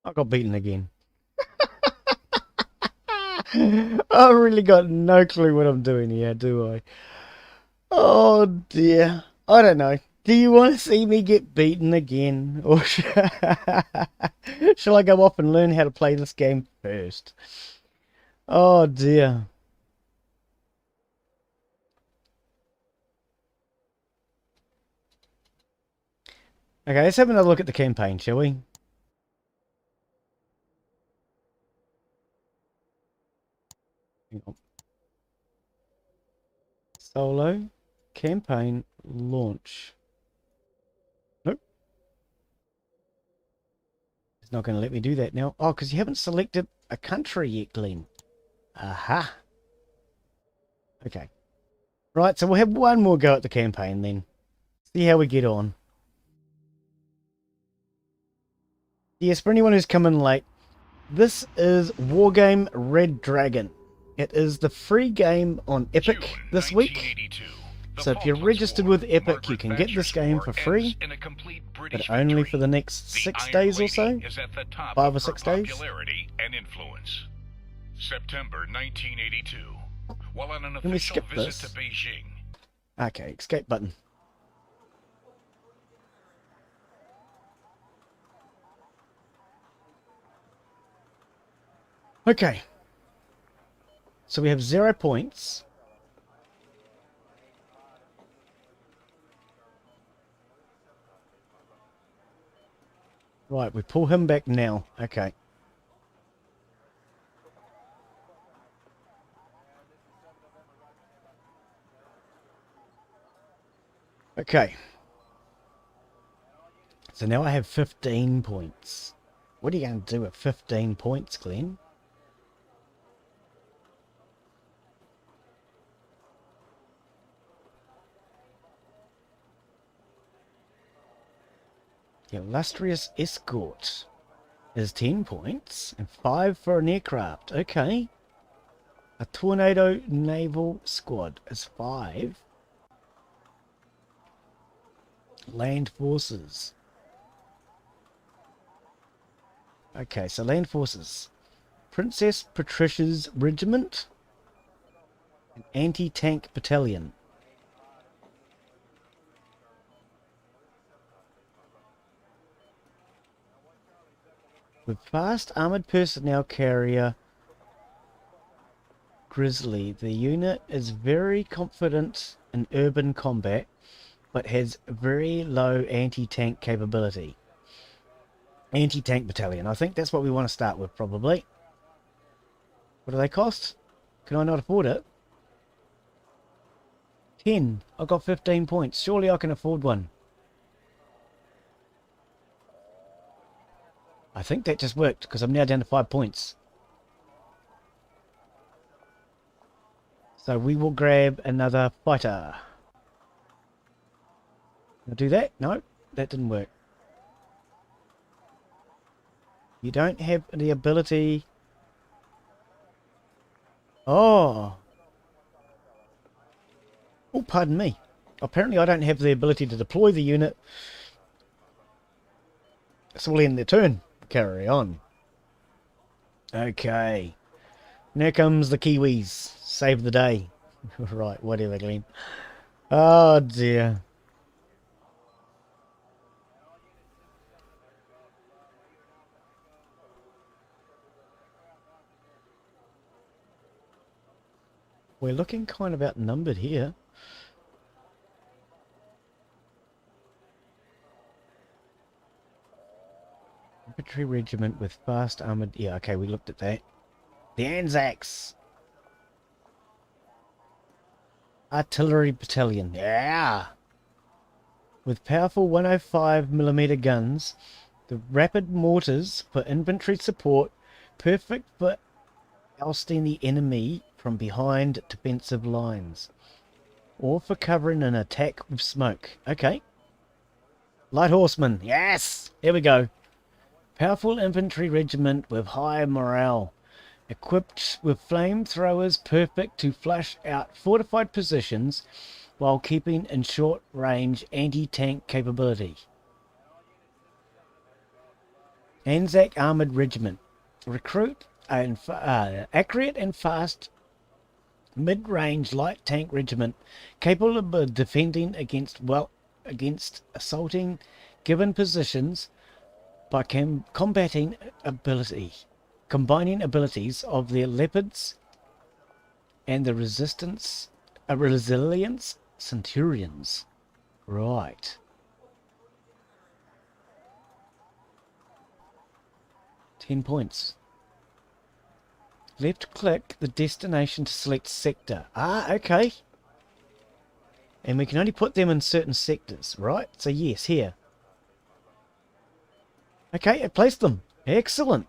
I got beaten again. I really got no clue what I'm doing here, do I? Oh dear. I don't know. Do you want to see me get beaten again? Or shall I go off and learn how to play this game first? Oh dear. Okay, let's have another look at the campaign, shall we? Hang on. Solo campaign launch. Nope. It's not going to let me do that now. Oh, because you haven't selected a country yet, Glen. Aha. Okay. Right, so we'll have one more go at the campaign then. See how we get on. Yes, for anyone who's come in late, this is Wargame Red Dragon. It is the free game on Epic June this week. 1982. The So if you're Falklands registered War, with Epic, you Margaret can get this Thatcher's game war for free, ends in a complete British but only victory. for the next The 6 Iron days or Lady so. is at the top 5 of or her 6 days. popularity and influence. September 1982. While on an Can we official skip visit this? to Beijing, Okay, escape button. Okay. So we have 0 points. Right, we pull him back now. Okay. Okay. So now I have 15 points. What are you going to do with 15 points, Glen? The illustrious escort is 10 points and 5 for an aircraft. Okay. A tornado naval squad is 5. Land forces. Okay, so land forces. Princess Patricia's regiment. An anti-tank battalion. With fast armored personnel carrier Grizzly, the unit is very confident in urban combat, but has very low anti-tank capability. Anti-tank battalion. I think that's what we want to start with, probably. What do they cost? Can I not afford it? 10. I've got 15 points. Surely I can afford one. I think that just worked, because I'm now down to 5 points. So we will grab another fighter. I'll do that? No, that didn't work. You don't have the ability... Oh, pardon me. Apparently I don't have the ability to deploy the unit. So we'll end their turn. Carry on. Okay. Now comes the Kiwis. Save the day. Right, whatever, Glen. Oh dear. We're looking kind of outnumbered here. Infantry regiment with fast armored... Yeah, okay, we looked at that. The Anzacs. Artillery battalion. Yeah. With powerful 105mm guns, the rapid mortars for infantry support, perfect for ousting the enemy from behind defensive lines, or for covering an attack with smoke. Okay. Light horsemen. Yes! Here we go. Powerful infantry regiment with high morale, equipped with flamethrowers perfect to flush out fortified positions while keeping in short range anti-tank capability. Anzac Armoured Regiment. Recruit and accurate and fast mid-range light tank regiment capable of defending against against assaulting given positions by combining abilities of their leopards and the resilience centurions. Right. £10. Left click the destination to select sector. Ah, okay. And we can only put them in certain sectors, right? So yes, here. Okay, it placed them. Excellent.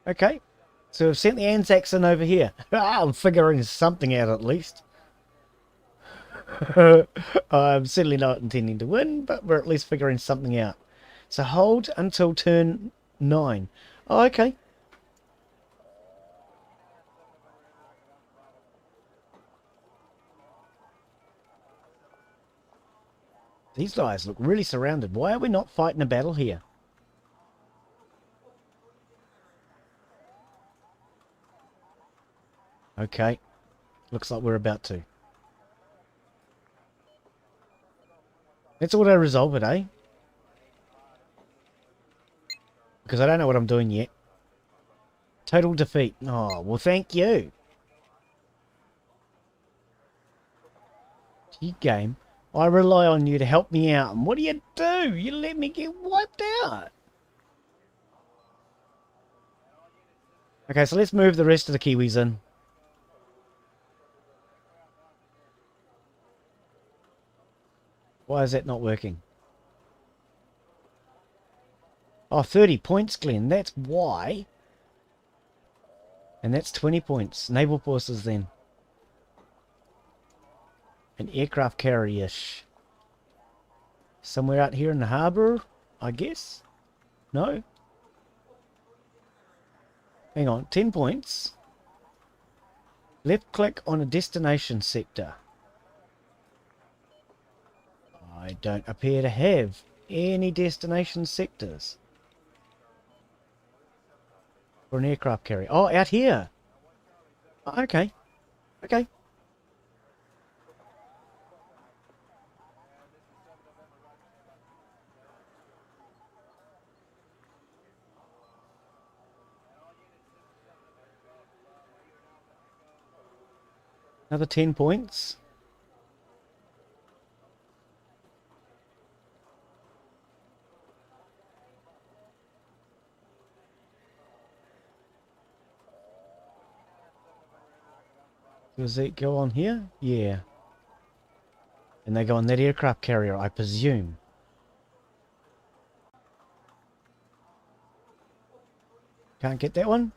Okay, so we've sent the Anzacs in over here. I'm figuring something out at least. I'm certainly not intending to win, but we're at least figuring something out. So hold until turn 9. Oh, okay. These guys look really surrounded. Why are we not fighting a battle here? Okay. Looks like we're about to. Let's auto-resolve it, eh? Because I don't know what I'm doing yet. Total defeat. Oh, well, thank you. Gee, game. I rely on you to help me out. And what do? You let me get wiped out. Okay, so let's move the rest of the Kiwis in. Why is that not working? Oh, 30 points, Glen. That's why. And that's 20 points. Naval forces then. An aircraft carrier-ish. Somewhere out here in the harbour, I guess? No? Hang on, 10 points. Left click on a destination sector. I don't appear to have any destination sectors for an aircraft carrier. Oh, out here. Oh, okay. Okay. Another 10 points. Does it go on here? Yeah. And they go on that aircraft carrier, I presume. Can't get that one?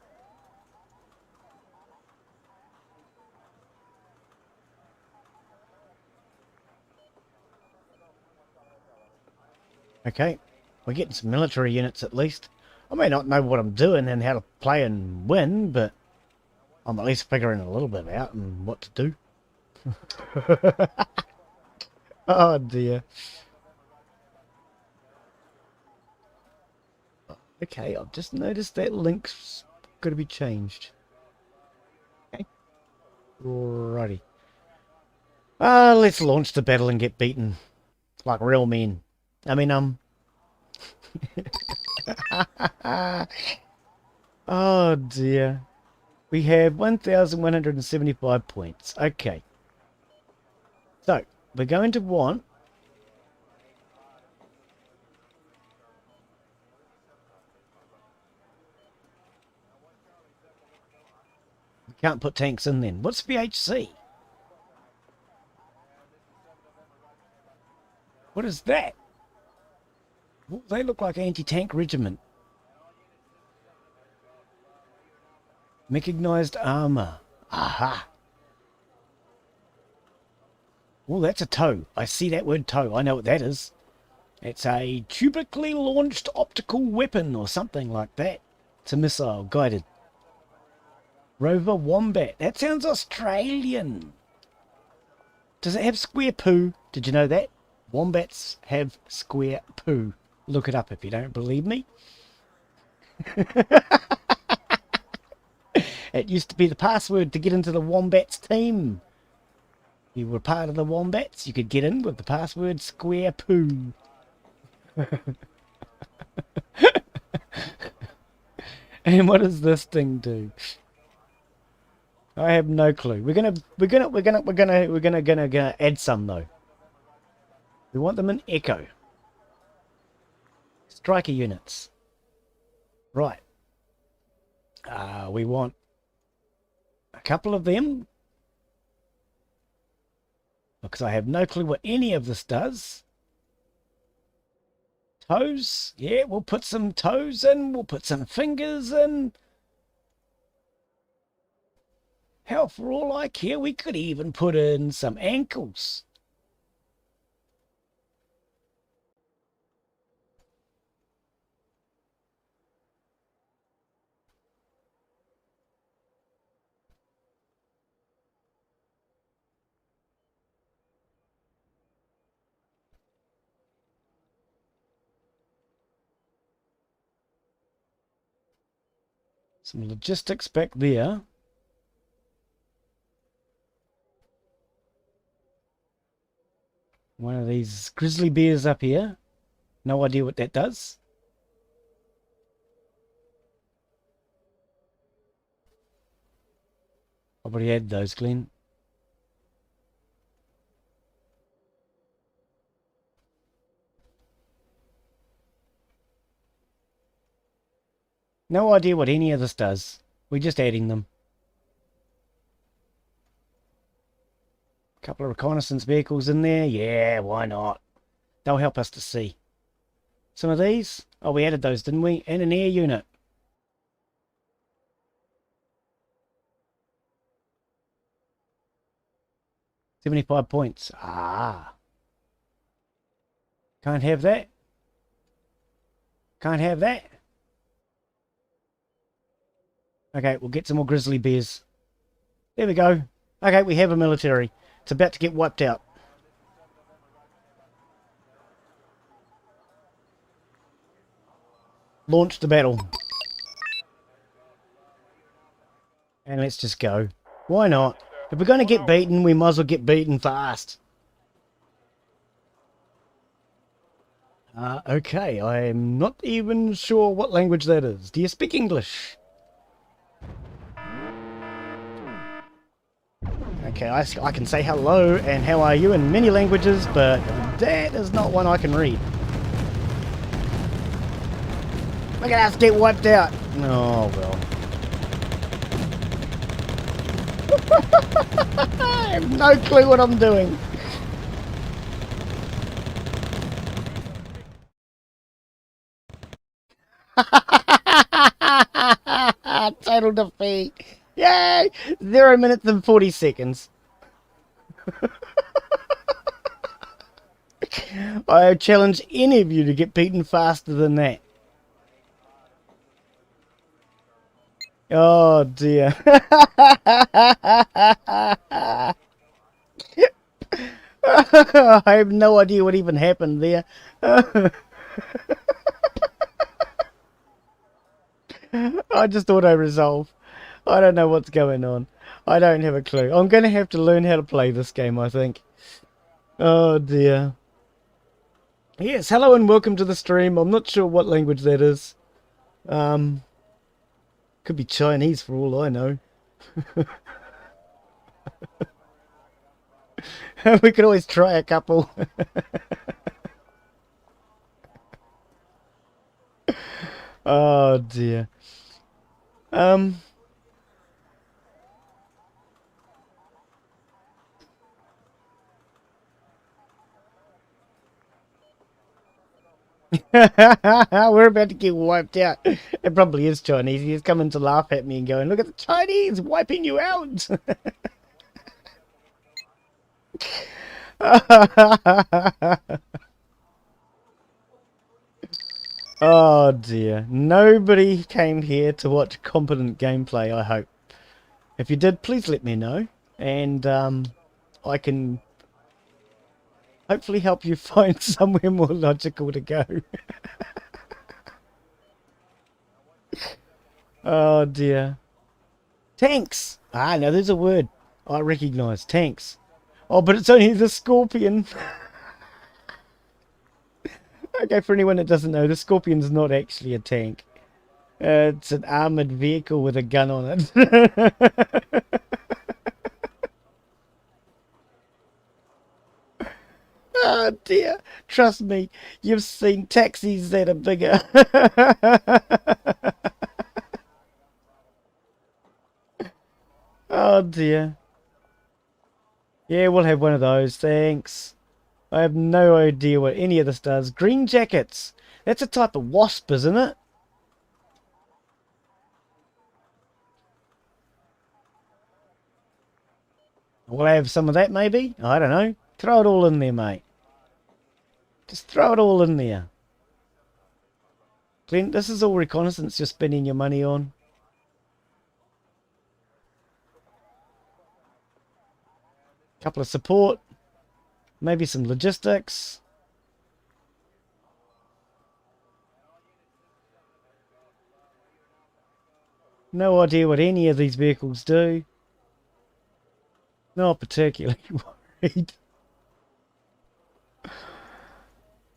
Okay. We're getting some military units at least. I may not know what I'm doing and how to play and win, but I'm at least figuring a little bit out and what to do. Oh dear. Okay, I've just noticed that link's got to be changed. Okay. Righty. Let's launch the battle and get beaten. Like real men. I mean, oh dear. We have 1,175 points. Okay. So, we're going to want... We can't put tanks in then. What's VHC? What is that? Well, they look like anti-tank regiment. Mechanized armor. Aha. Well, that's a tow. I see that word tow. I know what that is. It's a tubically launched optical weapon or something like that. It's a missile, guided. Rover Wombat. That sounds Australian. Does it have square poo? Did you know that? Wombats have square poo. Look it up if you don't believe me. It used to be the password to get into the Wombats team. You were part of the Wombats, you could get in with the password Square Poo. And what does this thing do? I have no clue. We're gonna add some though. We want them in Echo. Striker units. Right. We want a couple of them. Because I have no clue what any of this does. Toes. Yeah, we'll put some toes in. We'll put some fingers in. Hell, for all I care, we could even put in some ankles. Some logistics back there. One of these grizzly bears up here. No idea what that does. I've already had those, Glen. No idea what any of this does. We're just adding them. A couple of reconnaissance vehicles in there. Yeah, why not? They'll help us to see. Some of these. Oh, we added those, didn't we? And an air unit. $75 points. Ah. Can't have that. Can't have that. Okay, we'll get some more grizzly bears. There we go. Okay, we have a military. It's about to get wiped out. Launch the battle. And let's just go. Why not? If we're going to get beaten, we might as well get beaten fast. Okay, I'm not even sure what language that is. Do you speak English? Okay, I can say hello and how are you in many languages, but that is not one I can read. Look at us get wiped out. Oh, well. I have no clue what I'm doing. Total defeat. Yay! 0 minutes and 40 seconds. I challenge any of you to get beaten faster than that. Oh dear. I have no idea what even happened there. I just auto-resolve. I don't know what's going on. I don't have a clue. I'm going to have to learn how to play this game, I think. Oh dear. Yes, hello and welcome to the stream. I'm not sure what language that is. Could be Chinese for all I know. We could always try a couple. Oh dear. We're about to get wiped out. It probably is Chinese. He's coming to laugh at me and going, look at the Chinese wiping you out. Oh dear. Nobody came here to watch competent gameplay, I hope. If you did, please let me know. And I can hopefully help you find somewhere more logical to go. Oh dear. Tanks! Ah, now there's a word I recognise. Tanks. Oh, but it's only the Scorpion. Okay, for anyone that doesn't know, the Scorpion's not actually a tank. It's an armoured vehicle with a gun on it. Oh dear. Trust me, you've seen taxis that are bigger. Oh dear. Yeah, we'll have one of those, thanks. I have no idea what any of this does. Green jackets. That's a type of wasp, isn't it? We'll have some of that, maybe? I don't know. Throw it all in there, mate. Just throw it all in there. Glen, this is all reconnaissance you're spending your money on. Couple of support. Maybe some logistics. No idea what any of these vehicles do. Not particularly worried.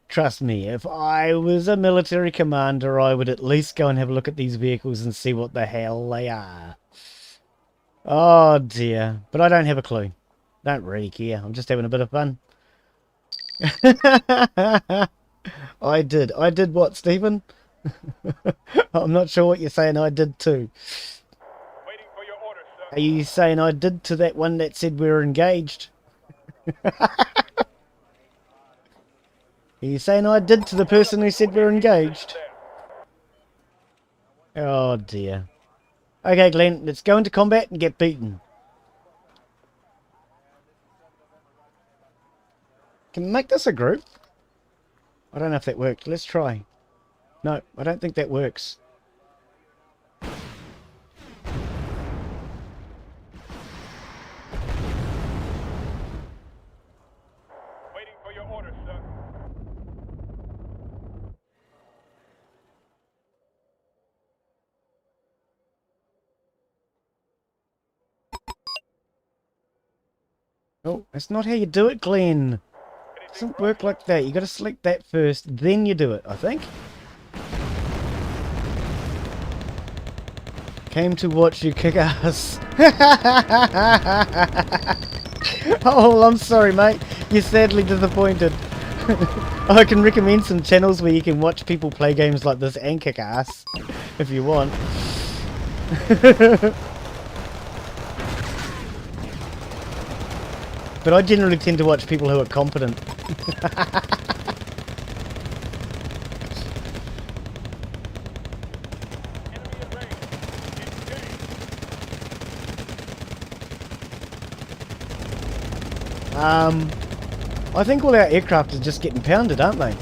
Trust me, if I was a military commander, I would at least go and have a look at these vehicles and see what the hell they are. Oh dear. But I don't have a clue. Don't really care. I'm just having a bit of fun. I did. I did what, Stephen? I'm not sure what you're saying I did too. Waiting for your orders, sir. Are you saying I did to that one that said we were engaged? Are you saying I did to the person who said we were engaged? Oh dear. Okay, Glenn, let's go into combat and get beaten. Can we make this a group? I don't know if that worked. Let's try. No, I don't think that works. Waiting for your orders, sir. Oh, that's not how you do it, Glenn. It doesn't work like that. You got to select that first, then you do it, I think. Came to watch you kick ass. Oh, I'm sorry, mate. You're sadly disappointed. I can recommend some channels where you can watch people play games like this and kick ass, if you want. But I generally tend to watch people who are competent. I think all our aircraft are just getting pounded, aren't they?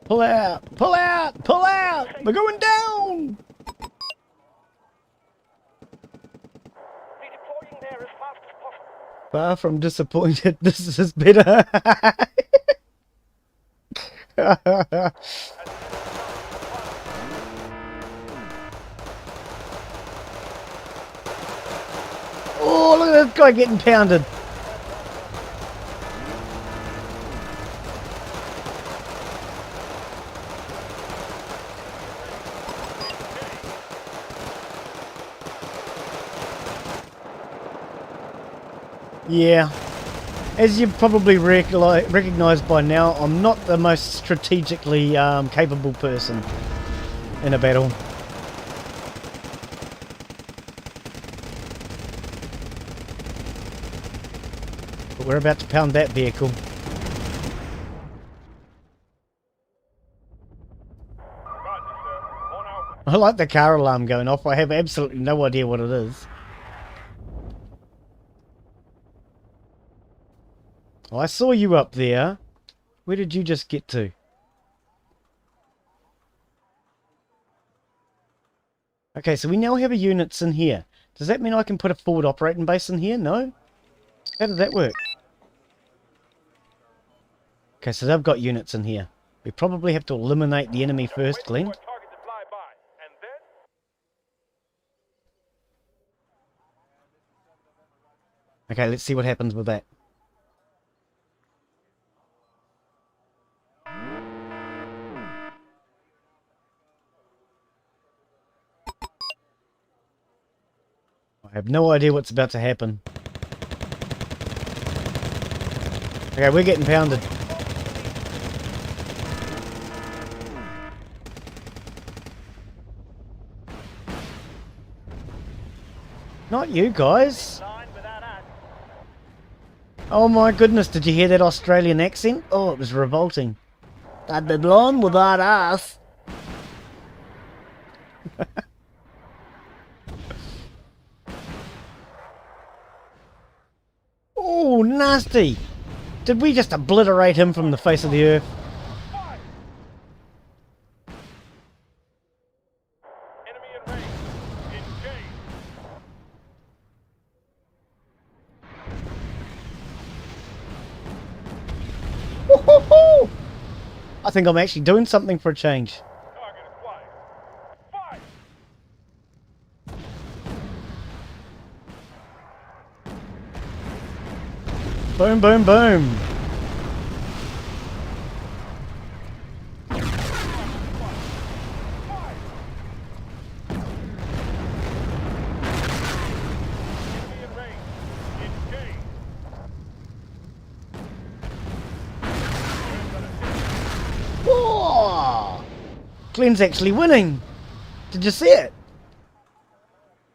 Pull out! Pull out! Pull out! We're going down! Redeploying there as fast as possible. Far from disappointed, this is better. Oh, look at this guy getting pounded. Yeah, as you've probably recognised by now, I'm not the most strategically capable person in a battle. But we're about to pound that vehicle. Roger, sir. On our way. I like the car alarm going off. I have absolutely no idea what it is. Oh, I saw you up there. Where did you just get to? Okay, so we now have a units in here. Does that mean I can put a forward operating base in here? No? How did that work? Okay, so they've got units in here. We probably have to eliminate the enemy first, Glen. Wait for a target to fly by, and then Okay, let's see what happens with that. I have no idea what's about to happen. Okay, we're getting pounded. Not you guys. line without us. Oh my goodness, did you hear that Australian accent? Oh, it was revolting. I'd be blind without us. Oh, nasty. Did we just obliterate him from the face of the earth? Fire! Enemy in range. Engage. Woo-hoo-hoo! I think I'm actually doing something for a change. Target acquired. Fire! Boom, boom, boom. Enemy in range. Engage. Whoa! Glen's actually winning. Did you see it?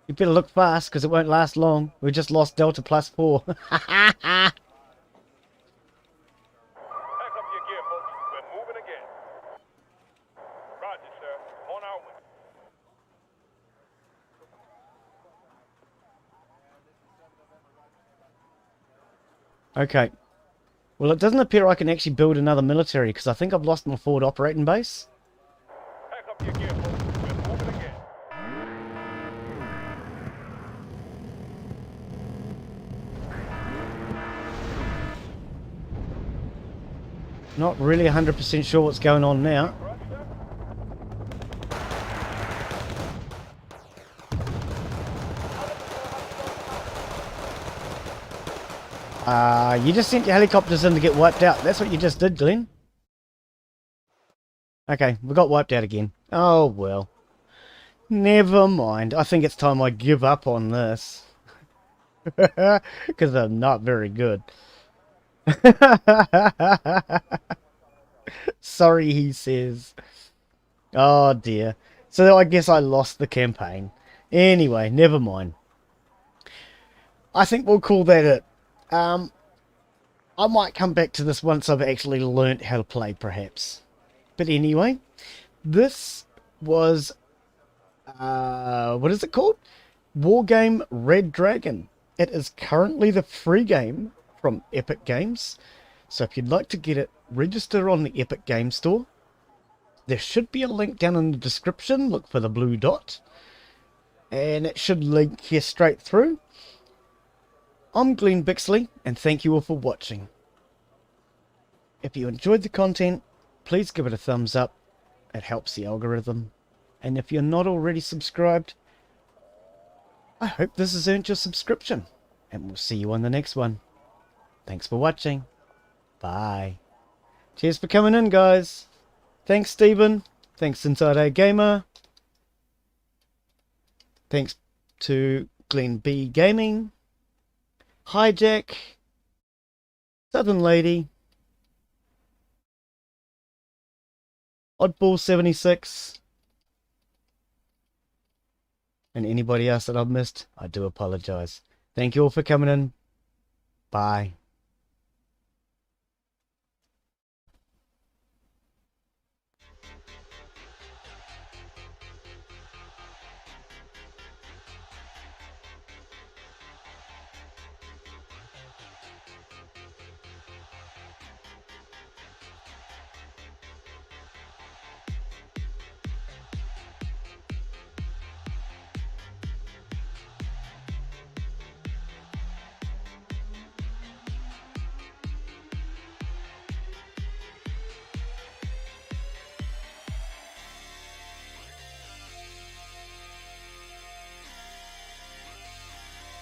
You better look fast because it won't last long. We just lost Delta +4. Pack up your gear, folks. We're moving again. Roger, sir. On our way. Okay. Well, it doesn't appear I can actually build another military because I think I've lost my forward operating base. Pack up your gear, folks. We're moving again. Not really 100% sure what's going on now. You just sent your helicopters in to get wiped out. That's what you just did, Glen. Okay, we got wiped out again. Oh, well. Never mind. I think it's time I give up on this. Because I'm not very good. Sorry, he says. Oh, dear. So I guess I lost the campaign. Anyway, never mind. I think we'll call that it. I might come back to this once I've actually learnt how to play, perhaps. But anyway, this was, what is it called? Wargame Red Dragon. It is currently the free game from Epic Games. So if you'd like to get it, register on the Epic Games Store. There should be a link down in the description. Look for the blue dot. And it should link here straight through. I'm Glen Bixley, and thank you all for watching. If you enjoyed the content, please give it a thumbs up. It helps the algorithm. And if you're not already subscribed, I hope this has earned your subscription. And we'll see you on the next one. Thanks for watching. Bye. Cheers for coming in, guys. Thanks, Stephen. Thanks, Inside A Gamer. Thanks to Glen B Gaming. Hijack, Southern Lady, Oddball 76, and anybody else that I've missed, I do apologize. Thank you all for coming in. Bye.